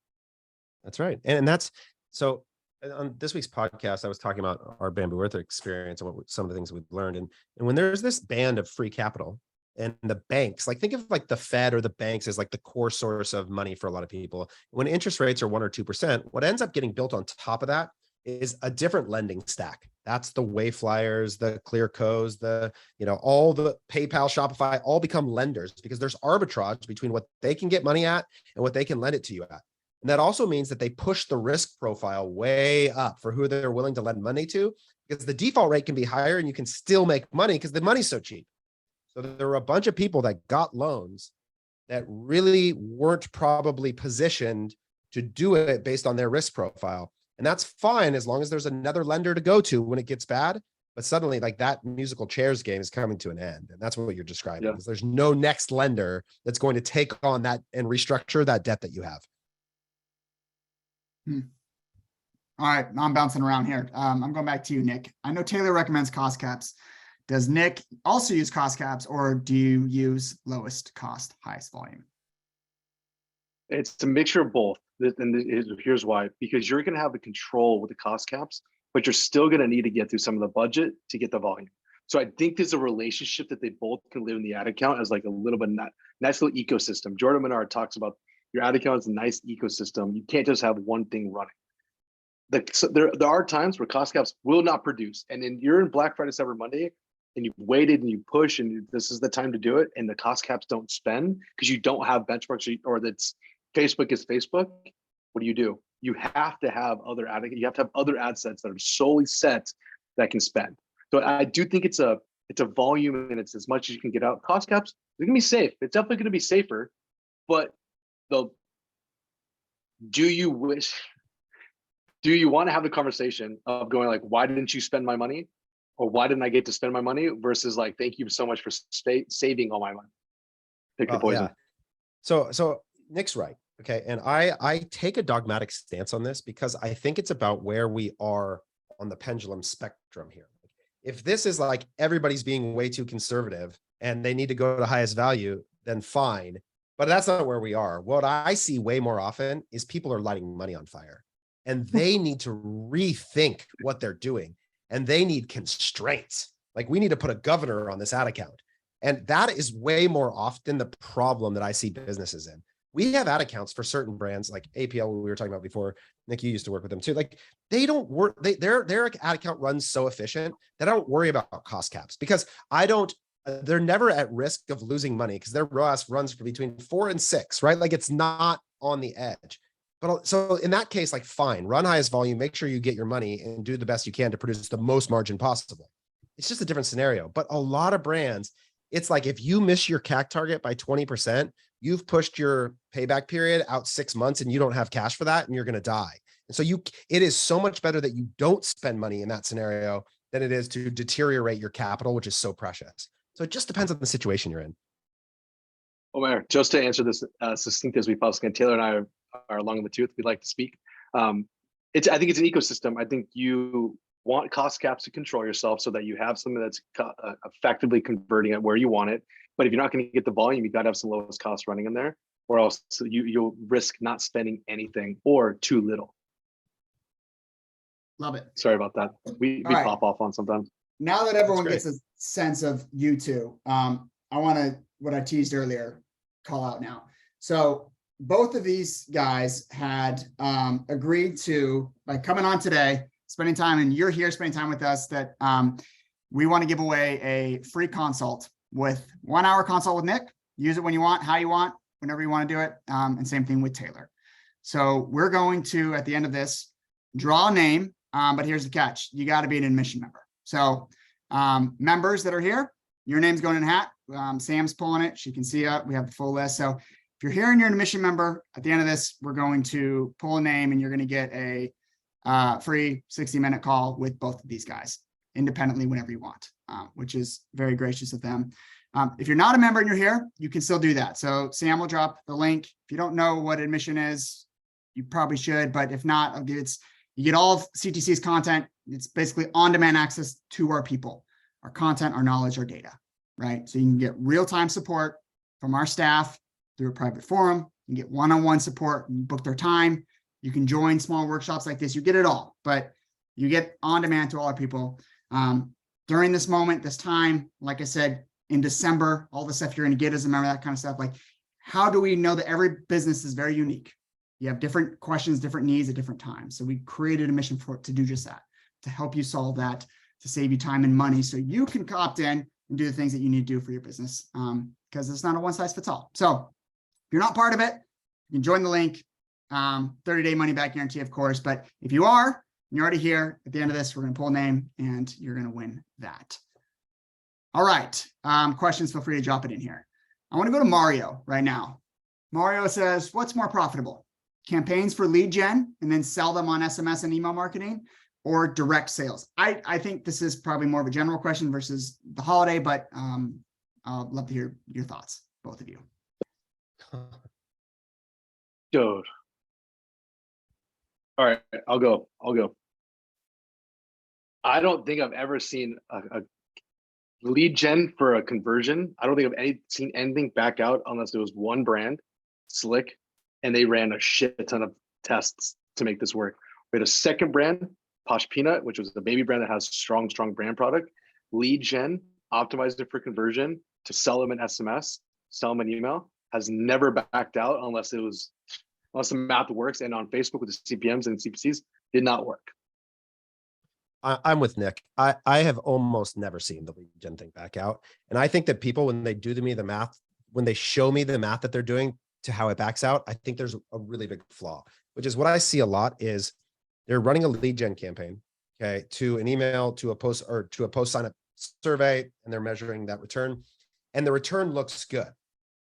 That's right. And that's, so on this week's podcast, I was talking about our Bamboo Earth experience and what some of the things we've learned. And when there's this band of free capital and the banks, like think of like the Fed or the banks as like the core source of money for a lot of people. When interest rates are 1 or 2%, what ends up getting built on top of that is a different lending stack. That's the Wayflyers, the Clearcos, all the PayPal, Shopify, all become lenders because there's arbitrage between what they can get money at and what they can lend it to you at. And that also means that they push the risk profile way up for who they're willing to lend money to, because the default rate can be higher and you can still make money because the money's so cheap. So there were a bunch of people that got loans that really weren't probably positioned to do it based on their risk profile. And that's fine as long as there's another lender to go to when it gets bad. But suddenly, like, that musical chairs game is coming to an end. And that's what you're describing. Yeah. Is there's no next lender that's going to take on that and restructure that debt that you have. All right, I'm bouncing around here. I'm going back to you, Nick. I know Taylor recommends cost caps. Does Nick also use cost caps, or do you use lowest cost, highest volume? It's a mixture of both. And here's why: because you're going to have the control with the cost caps, but you're still going to need to get through some of the budget to get the volume. So I think there's a relationship that they both can live in the ad account as like a little bit nice little ecosystem. Jordan Menard talks about your ad account is a nice ecosystem. You can't just have one thing running. So there are times where cost caps will not produce, and then you're in Black Friday, Cyber Monday, and you've waited and you push, and this is the time to do it, and the cost caps don't spend because you don't have benchmarks, or that's Facebook is Facebook. What do? You have to have other ad sets that are solely set that can spend. So I do think it's a volume, and it's as much as you can get out. Cost caps, they're gonna be safe. It's definitely gonna be safer, but do you want to have the conversation of going like, why didn't you spend my money? Or why didn't I get to spend my money? Versus like, thank you so much for saving all my money. Pick your poison. Yeah. So Nick's right. Okay. And I take a dogmatic stance on this because I think it's about where we are on the pendulum spectrum here. If this is like everybody's being way too conservative and they need to go to highest value, then fine. But that's not where we are. What I see way more often is people are lighting money on fire, and they need to rethink what they're doing, and they need constraints. Like, we need to put a governor on this ad account. And that is way more often the problem that I see businesses in. We have ad accounts for certain brands like APL, we were talking about before. Nick, you used to work with them too. Like, they don't work, their ad account runs so efficient that I don't worry about cost caps because they're never at risk of losing money because their ROAS runs for between 4 and 6, right? Like, it's not on the edge. But so in that case, like, fine, run highest volume, make sure you get your money and do the best you can to produce the most margin possible. It's just a different scenario. But a lot of brands, it's like, if you miss your CAC target by 20%, you've pushed your payback period out 6 months and you don't have cash for that, and you're going to die. And so it is so much better that you don't spend money in that scenario than it is to deteriorate your capital, which is so precious. So it just depends on the situation you're in. Omer, just to answer this succinct as we possibly can, Taylor and I are long in the tooth. We'd like to speak. I think it's an ecosystem. I think you want cost caps to control yourself so that you have something that's effectively converting it where you want it. But if you're not going to get the volume, you got to have some lowest cost running in there, or else you'll risk not spending anything or too little. Love it. Sorry about that. We All right. pop off on sometimes. Now that everyone great. gets a sense of you two, I want to, what I teased earlier, call out now. So both of these guys had agreed to, by coming on today, spending time, and you're here spending time with us, that we want to give away a free consult with 1 hour consult with Nick. Use it when you want, how you want, whenever you want to do it. And same thing with Taylor. So we're going to, at the end of this, draw a name, but here's the catch. You got to be an admission member. So members that are here, your name's going in a hat. Sam's pulling it. She can see it. We have the full list. So if you're here and you're an admission member, at the end of this, we're going to pull a name and you're going to get a free 60-minute call with both of these guys independently whenever you want, which is very gracious of them. If you're not a member and you're here, you can still do that. So Sam will drop the link. If you don't know what admission is, you probably should, but if not, I'll give it's, you get all of CTC's content. It's basically on-demand access to our people, our content, our knowledge, our data, right? So you can get real-time support from our staff through a private forum. You can get one-on-one support, you book their time. You can join small workshops like this. You get it all, but you get on-demand to all our people. During this moment, this time, like I said, in December, all the stuff you're going to get as a member, that kind of stuff. Like, how do we know that every business is very unique? You have different questions, different needs at different times. So we created a mission for it to do just that, to help you solve that, to save you time and money so you can opt in and do the things that you need to do for your business, because it's not a one size fits all. So if you're not part of it, you can join the link, 30-day money back guarantee, of course. But if you are, and you're already here, at the end of this, we're going to pull a name and you're going to win that. All right. Questions, feel free to drop it in here. I want to go to Mario right now. Mario says, what's more profitable? Campaigns for lead gen and then sell them on SMS and email marketing, or direct sales? I think this is probably more of a general question versus the holiday, but I'd love to hear your thoughts, both of you. Dude. All right, I'll go. I don't think I've ever seen a lead gen for a conversion. I don't think I've seen anything back out unless there was one brand, Slick, and they ran a shit ton of tests to make this work. We had a second brand, Posh Peanut, which was the baby brand that has strong brand product. Lead gen, optimized it for conversion to sell them in SMS, sell them in email, has never backed out unless the math works. And on Facebook with the CPMs and CPCs, did not work. I'm with Nick. I have almost never seen the lead gen thing back out. And I think that people, when they do to me the math, when they show me the math that they're doing to how it backs out, I think there's a really big flaw, which is what I see a lot is they're running a lead gen campaign, okay, to an email, to a post, or to a post sign up survey, and they're measuring that return, and the return looks good,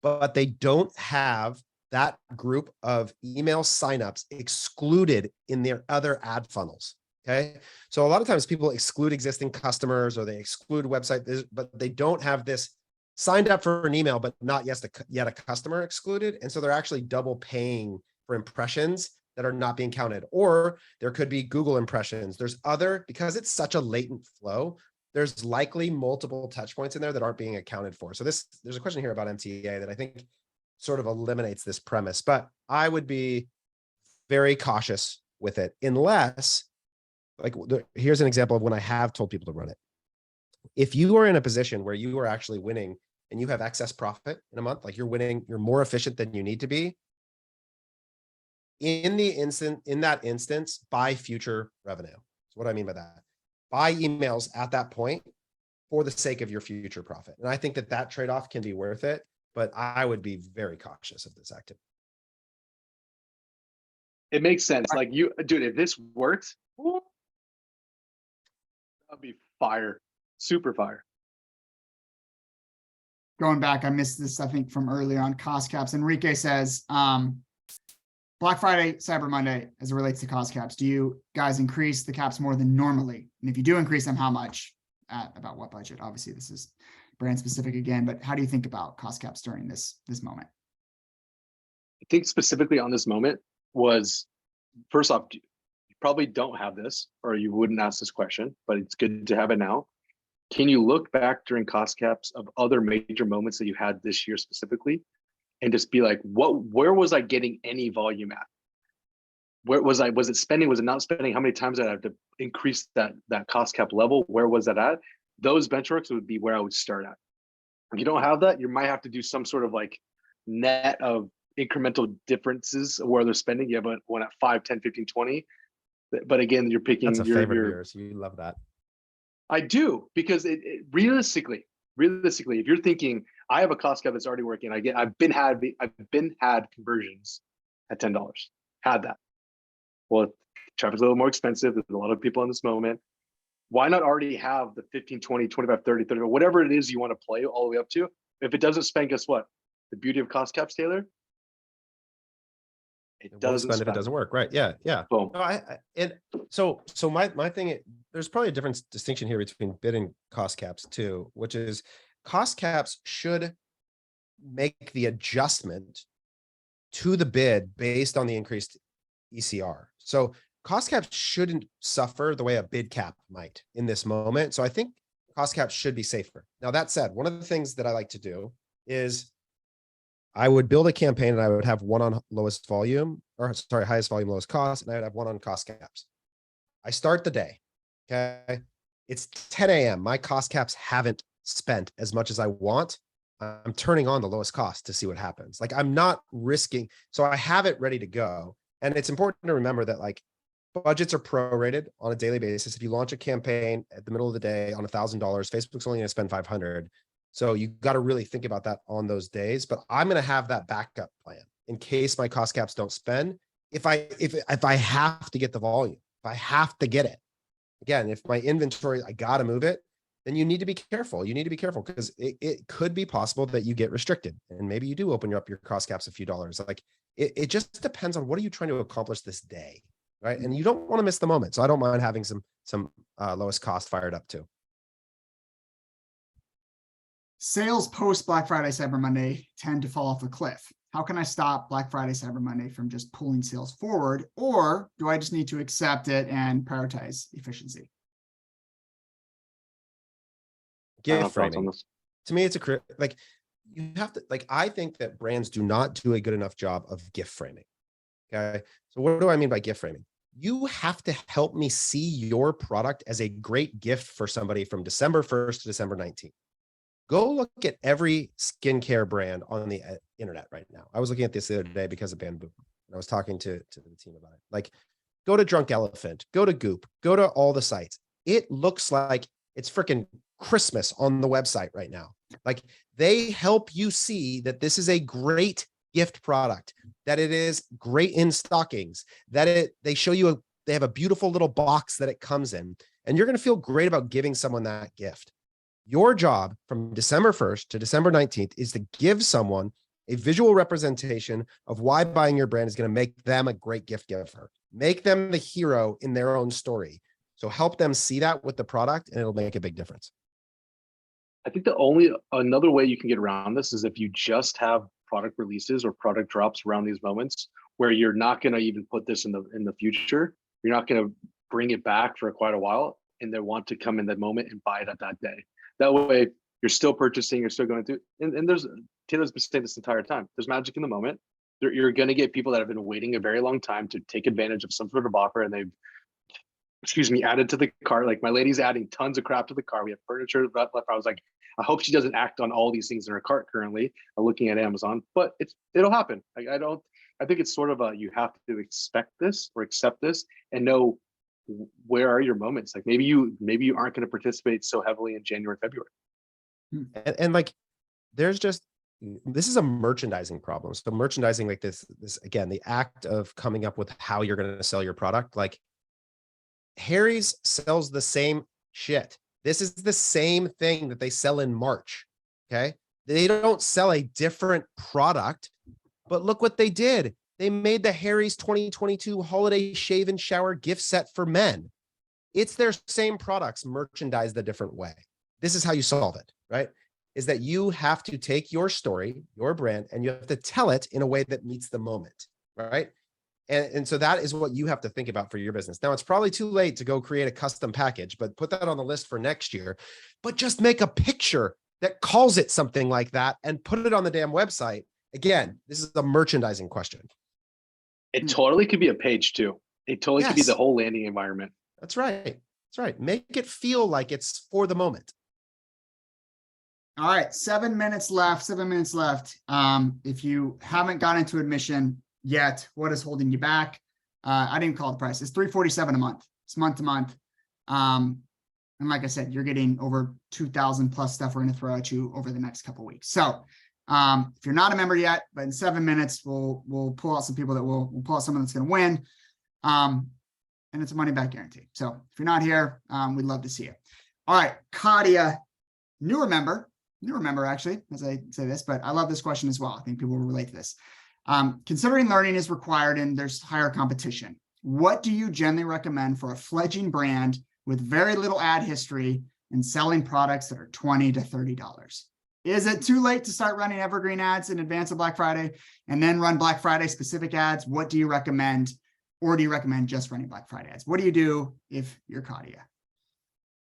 but they don't have that group of email signups excluded in their other ad funnels. Okay. So a lot of times people exclude existing customers or they exclude website, but they don't have this signed up for an email, but not yet a customer excluded. And so they're actually double paying for impressions that are not being counted, or there could be Google impressions. There's because it's such a latent flow, there's likely multiple touch points in there that aren't being accounted for. So there's a question here about MTA that I think sort of eliminates this premise, but I would be very cautious with it unless, like, here's an example of when I have told people to run it. If you are in a position where you are actually winning and you have excess profit in a month, like you're winning, you're more efficient than you need to be, in that instance, buy future revenue. So what I mean by that, buy emails at that point for the sake of your future profit. And I think that trade-off can be worth it, but I would be very cautious of this activity. It makes sense. Like dude, if this worked, that'd be fire, super fire. Going back, I missed this, I think, from earlier on cost caps. Enrique says, Black Friday, Cyber Monday, as it relates to cost caps, do you guys increase the caps more than normally? And if you do increase them, how much? At about what budget? Obviously, this is brand specific again, but how do you think about cost caps during this moment? I think specifically on this moment was, first off, you probably don't have this or you wouldn't ask this question, but it's good to have it now. Can you look back during cost caps of other major moments that you had this year specifically and just be like, where was I getting any volume at? Where was it spending? Was it not spending? How many times did I have to increase that cost cap level? Where was that at? Those benchmarks would be where I would start at. If you don't have that, you might have to do some sort of like net of incremental differences where they're spending. You have one at 5, 10, 15, 20. But again, you're picking That's a favorite of yours. You love that. I do, because it realistically, if you're thinking I have a cost cap that's already working, I've been had conversions at $10. Had that. Well, traffic's a little more expensive. There's a lot of people in this moment. Why not already have the 15, 20, 25, 30, 30, whatever it is you want to play all the way up to? If it doesn't spend, guess what? The beauty of cost caps, Taylor, it doesn't spend if it doesn't work, right? Yeah, yeah. Boom. No, so my thing, there's probably a different distinction here between bid and cost caps too, which is cost caps should make the adjustment to the bid based on the increased ECR. So cost caps shouldn't suffer the way a bid cap might in this moment. So I think cost caps should be safer. Now, that said, one of the things that I like to do is I would build a campaign and I would have one on lowest volume, or sorry, highest volume, lowest cost, and I would have one on cost caps. I start the day. Okay. It's 10 a.m. My cost caps haven't spent as much as I want. I'm turning on the lowest cost to see what happens. Like, I'm not risking. So I have it ready to go. And it's important to remember that like budgets are prorated on a daily basis. If you launch a campaign at the middle of the day on $1,000, Facebook's only going to spend 500. So you got to really think about that on those days, but I'm going to have that backup plan in case my cost caps don't spend. If I have to get the volume, if I have to get it, again, if my inventory, I got to move it, then you need to be careful. You need to be careful because it could be possible that you get restricted and maybe you do open up your cost caps a few dollars. Like it just depends on what are you trying to accomplish this day, right? And you don't want to miss the moment. So I don't mind having some lowest cost fired up too. Sales post Black Friday, Cyber Monday tend to fall off a cliff. How can I stop Black Friday, Cyber Monday from just pulling sales forward? Or do I just need to accept it and prioritize efficiency? Gift framing. To me, it's like you have to, like, I think that brands do not do a good enough job of gift framing. Okay. So what do I mean by gift framing? You have to help me see your product as a great gift for somebody from December 1st to December 19th. Go look at every skincare brand on the internet right now. I was looking at this the other day because of Bamboo. And I was talking to the team about it. Like, go to Drunk Elephant, go to Goop, go to all the sites. It looks like it's freaking Christmas on the website right now. Like, they help you see that this is a great gift product, that it is great in stockings, that they show you they have a beautiful little box that it comes in, and you're going to feel great about giving someone that gift. Your job from December 1st to December 19th is to give someone a visual representation of why buying your brand is going to make them a great gift giver. Make them the hero in their own story. So help them see that with the product, and it'll make a big difference. I think another way you can get around this is if you just have product releases or product drops around these moments where you're not going to even put this in the future. You're not going to bring it back for quite a while, and they want to come in that moment and buy it at that day. That way, you're still purchasing, you're still going through, and Taylor's been saying this entire time. There's magic in the moment. You're going to get people that have been waiting a very long time to take advantage of some sort of offer, and they've, added to the cart. Like, my lady's adding tons of crap to the car. We have furniture left. I was like, I hope she doesn't act on all these things in her cart currently. I'm looking at Amazon, but it'll happen. I think it's sort of you have to expect this or accept this and know where are your moments. Like, maybe you aren't going to participate so heavily in January, February. And like, this is a merchandising problem. So merchandising, like this again, the act of coming up with how you're going to sell your product. Like, Harry's sells the same shit. This is the same thing that they sell in March. Okay. They don't sell a different product, but look what they did. They made the Harry's 2022 holiday shave and shower gift set for men. It's their same products merchandised a different way. This is how you solve it, right? Is that you have to take your story, your brand, and you have to tell it in a way that meets the moment, right? And so that is what you have to think about for your business. Now, it's probably too late to go create a custom package, but put that on the list for next year. But just make a picture that calls it something like that and put it on the damn website. Again, this is a merchandising question. It totally could be a page too. It totally could be the whole landing environment. That's right. That's right. Make it feel like it's for the moment. All right, 7 minutes left. 7 minutes left. If you haven't got into admission yet, what is holding you back? I didn't call the price. It's $347 a month. It's month to month. And like I said, you're getting over 2,000 plus stuff we're going to throw at you over the next couple of weeks. So if you're not a member yet, but in 7 minutes, we'll pull out some people that we'll pull out someone that's going to win. And it's a money back guarantee. So if you're not here, we'd love to see you. All right, Katia, newer member actually, as I say this, but I love this question as well. I think people will relate to this. Considering learning is required and there's higher competition, what do you generally recommend for a fledgling brand with very little ad history and selling products that are $20 to $30? Is it too late to start running evergreen ads in advance of Black Friday and then run Black Friday specific ads? What do you recommend? Or do you recommend just running Black Friday ads? What do you do if you're Katia?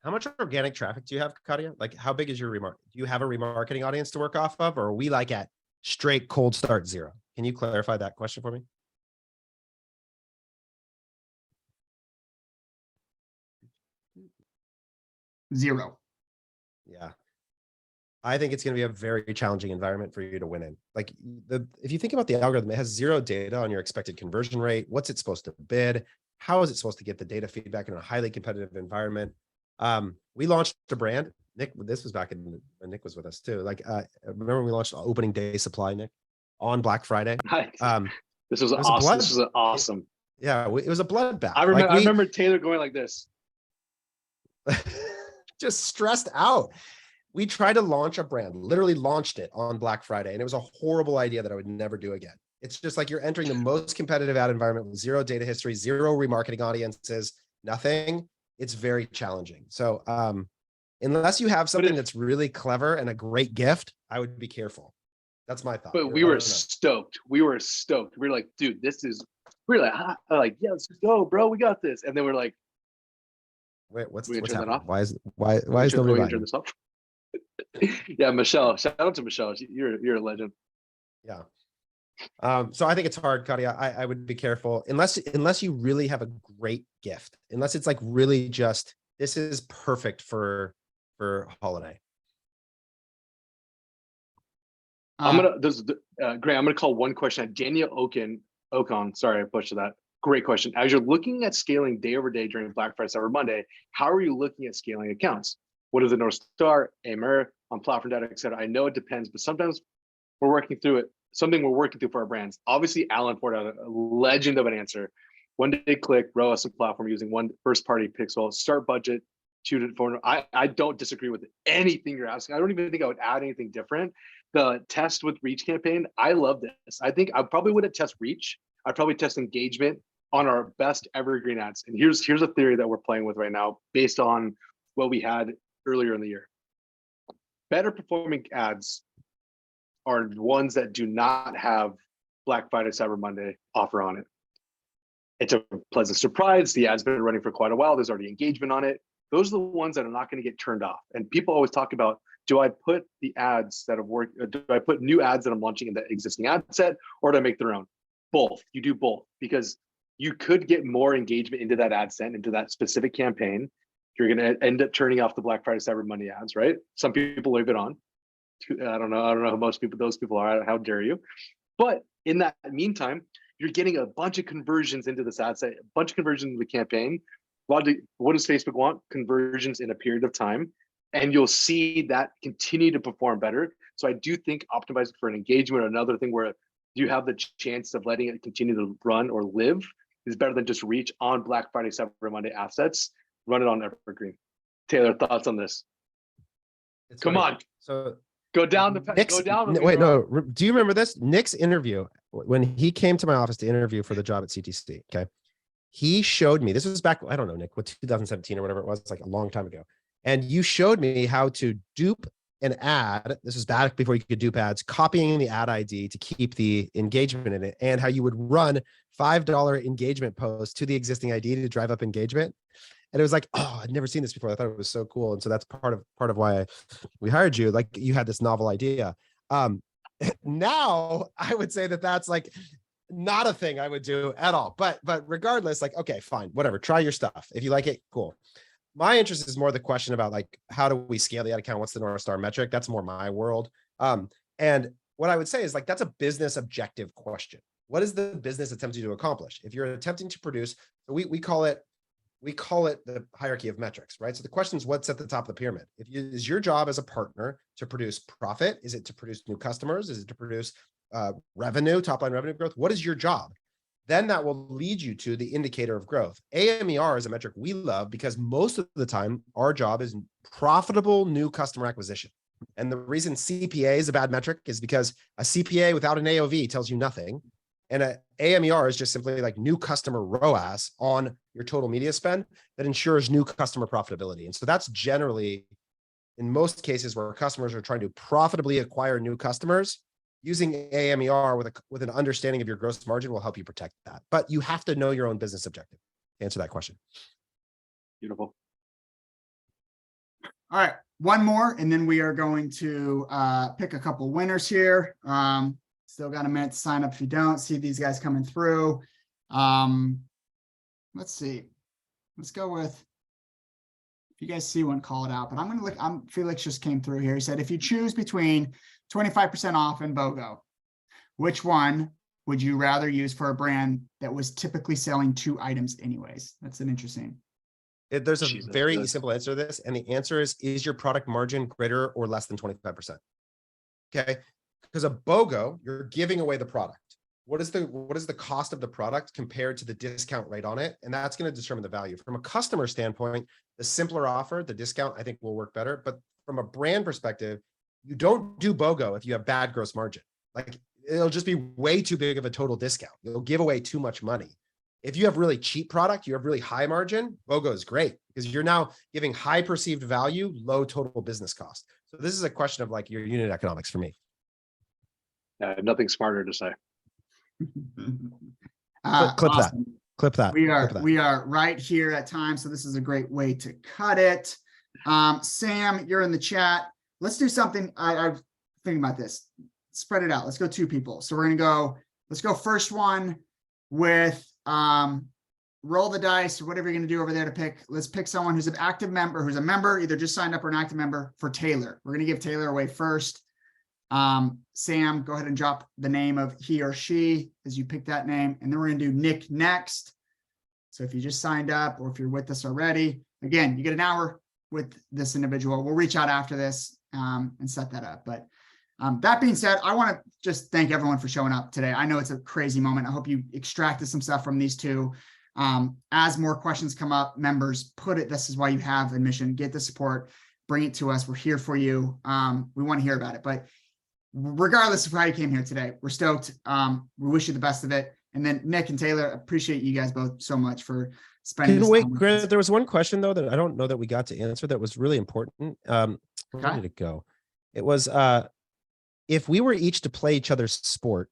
How much organic traffic do you have, Katia? Like, how big is your do you have a remarketing audience to work off of, or are we like at straight cold start zero? Can you clarify that question for me? Zero. Yeah. I think it's going to be a very challenging environment for you to win in. Like if you think about the algorithm, it has zero data on your expected conversion rate. What's it supposed to bid? How is it supposed to get the data feedback in a highly competitive environment? We launched a brand. Nick, this was back when Nick was with us too. Like, remember when we launched opening day supply, Nick, on Black Friday? This was awesome. This was awesome. Yeah, it was a bloodbath. I remember Taylor going like this. Just stressed out. We tried to launch a brand, literally launched it on Black Friday, and it was a horrible idea that I would never do again. It's just like you're entering the most competitive ad environment with zero data history, zero remarketing audiences, nothing. It's very challenging. So unless you have something that's really clever and a great gift, I would be careful. That's my thought. But we were stoked. We were stoked. We were like, dude, we're like, yeah, let's go, bro. We got this. And then we're like, wait, what's turn that happening? off? Why is nobody buying? Turn this off? Yeah, Michelle. Shout out to Michelle. You're a legend. Yeah. So I think it's hard, Katia. I would be careful unless you really have a great gift, unless it's like really just, this is perfect for holiday. Grant, I'm gonna call one question. Daniel Ocon. Sorry, I pushed that. Great question. As you're looking at scaling day over day during Black Friday, Cyber Monday, how are you looking at scaling accounts? What is the North Star, AMR, on platform data, et cetera? I know it depends, but sometimes we're working through it. Something we're working through for our brands. Obviously, Alan poured out a legend of an answer. One day click, ROAS platform using one first party pixel, start budget, 2 to 4. I don't disagree with anything you're asking. I don't even think I would add anything different. The test with reach campaign, I love this. I think I probably wouldn't test reach. I'd probably test engagement on our best evergreen ads. And here's a theory that we're playing with right now based on what we had earlier in the year. Better performing ads are ones that do not have Black Friday, Cyber Monday offer on it. It's a pleasant surprise. The ad's been running for quite a while. There's already engagement on it. Those are the ones that are not going to get turned off. And people always talk about, do I put the ads that have worked, do I put new ads that I'm launching in the existing ad set, or do I make their own? Both. You do both, because you could get more engagement into that ad set, into that specific campaign. You're going to end up turning off the Black Friday, Cyber Monday ads, right? Some people leave it on. I don't know who those people are. How dare you? But in that meantime, you're getting a bunch of conversions into this ad set, a bunch of conversions into the campaign. What does Facebook want? Conversions in a period of time. And you'll see that continue to perform better. So I do think optimizing for an engagement or another thing where you have the chance of letting it continue to run or live is better than just reach on Black Friday, Cyber Monday assets. Run it on evergreen. Taylor, thoughts on this? Come on. So go down the Nick's, go down. wait, no. Do you remember this? Nick's interview when he came to my office to interview for the job at CTC, okay, he showed me, this was back, I don't know, Nick, what, 2017 or whatever it was, like a long time ago. And you showed me how to dupe an ad. This was back before you could dupe ads, copying the ad ID to keep the engagement in it, and how you would run $5 engagement posts to the existing ID to drive up engagement. And it was like, oh, I'd never seen this before. I thought it was so cool. And so that's part of why we hired you. Like, you had this novel idea. Now I would say that that's like not a thing I would do at all. But regardless, like, okay, fine, whatever. Try your stuff. If you like it, cool. My interest is more the question about like, how do we scale the ad account? What's the North Star metric? That's more my world. And what I would say is like, that's a business objective question. What is the business attempting to accomplish? If you're attempting to produce, we call it the hierarchy of metrics, right? So the question is, what's at the top of the pyramid? Is your job as a partner to produce profit? Is it to produce new customers? Is it to produce revenue, top line revenue growth? What is your job? Then that will lead you to the indicator of growth. AMER is a metric we love because most of the time our job is profitable new customer acquisition. And the reason CPA is a bad metric is because a CPA without an AOV tells you nothing. And an AMER is just simply like new customer ROAS on your total media spend that ensures new customer profitability. And so that's generally, in most cases where customers are trying to profitably acquire new customers, using AMER with an understanding of your gross margin will help you protect that. But you have to know your own business objective to answer that question. Beautiful. All right, one more, and then we are going to pick a couple winners here. Still got a minute to sign up if you don't see these guys coming through. Let's see. Let's go with, if you guys see one, call it out. But I'm going to look, Felix just came through here. He said, if you choose between 25% off and BOGO, which one would you rather use for a brand that was typically selling 2 items anyways? That's an interesting. There's a very simple answer to this. And the answer is your product margin greater or less than 25%? Okay. Because a BOGO, you're giving away the product. What is the cost of the product compared to the discount rate on it? And that's going to determine the value. From a customer standpoint, the simpler offer, the discount, I think will work better. But from a brand perspective, you don't do BOGO if you have bad gross margin. Like, it'll just be way too big of a total discount. You'll give away too much money. If you have really cheap product, you have really high margin, BOGO is great because you're now giving high perceived value, low total business cost. So this is a question of like your unit economics for me. Nothing smarter to say. Clip Awesome. that. Clip that. We are right here at time, so this is a great way to cut it. Sam, you're in the chat. Let's do something. I'm thinking about this. Spread it out. Let's go 2 people. So we're gonna go. Let's go first one with roll the dice or whatever you're gonna do over there to pick. Let's pick someone who's an active member, who's a member, either just signed up or an active member for Taylor. We're gonna give Taylor away first. Sam, go ahead and drop the name of he or she as you pick that name. And then we're going to do Nick next. So if you just signed up or if you're with us already, again, you get an hour with this individual. We'll reach out after this and set that up. But that being said, I want to just thank everyone for showing up today. I know it's a crazy moment. I hope you extracted some stuff from these 2. As more questions come up, members, this is why you have admission. Get the support, bring it to us. We're here for you. We want to hear about it. But regardless of how you came here today, we're stoked. We wish you the best of it. And then Nick and Taylor, appreciate you guys both so much for spending this time with Grant, us. there was one question though that I don't know that we got to answer that was really important. Where Okay. did it go? It was if we were each to play each other's sport,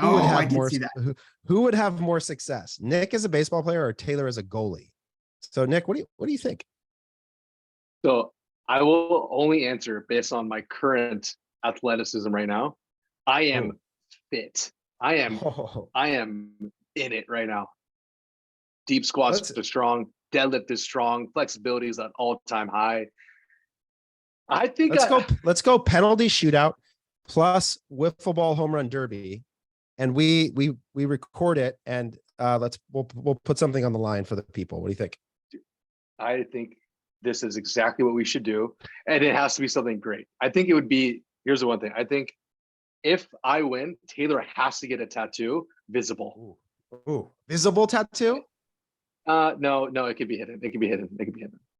who would have I did more see that. who would have more success? Nick as a baseball player or Taylor as a goalie? So Nick, what do you think? So I will only answer based on my current athleticism right now. I am fit. I am in it right now. Deep squats are strong. Deadlift is strong. Flexibility is at all-time high. I think let's go penalty shootout plus wiffle ball home run derby, and we record it and we'll put something on the line for the people. What do you think? I think this is exactly what we should do, and it has to be something great. I think it would be. Here's the one thing. I think if I win, Taylor has to get a tattoo visible. Ooh, visible tattoo? No, it could be hidden. It could be hidden.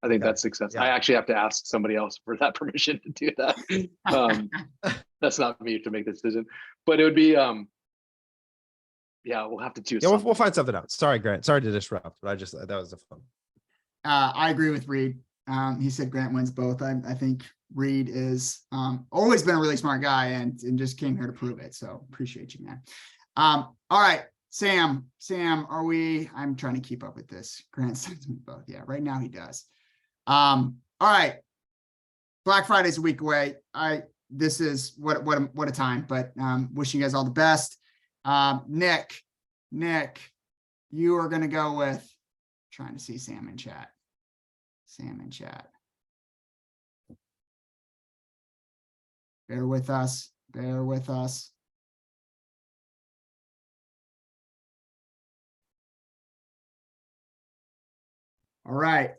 I think that's success. Yeah. I actually have to ask somebody else for that permission to do that. That's not me to make the decision, but it would be Yeah, we'll have to do Yeah, we'll something. find something out. Sorry, Grant. Sorry to disrupt, but that was a fun. I agree with Reed. He said Grant wins both. I think Reed is always been a really smart guy and just came here to prove it. So appreciate you, man. All right, Sam, I'm trying to keep up with this. Grant sends me both. Yeah, right now he does. All right. Black Friday's a week away. This is what a time, but wishing you guys all the best. Nick, you are gonna go with trying to see Sam in chat. Bear with us. All right.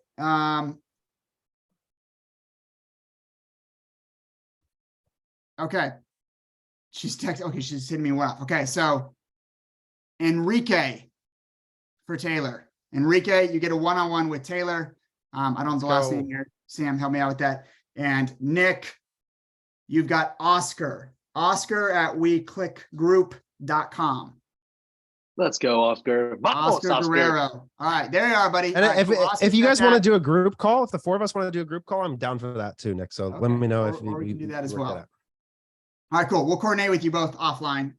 Okay. She's texting. Okay, she's hitting me well. Okay, so Enrique for Taylor. Enrique, you get a one-on-one with Taylor. I don't have the last name here. Sam, help me out with that. And Nick, you've got Oscar at weclickgroup.com. Let's go, Oscar. Vamos, Oscar Guerrero. All right, there you are, buddy. And Right, cool. if you guys want to do a group call, if the four of us want to do a group call, I'm down for that too, Nick. So let me know if we can do that as well. All right, cool. We'll coordinate with you both offline,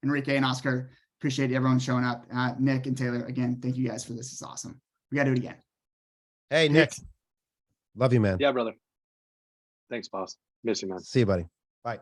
Enrique and Oscar. Appreciate everyone showing up. Nick and Taylor, again, thank you guys for this. It's awesome. We got to do it again. Hey, Nick. Love you, man. Yeah, brother. Thanks, boss. Miss you, man. See you, buddy. Bye.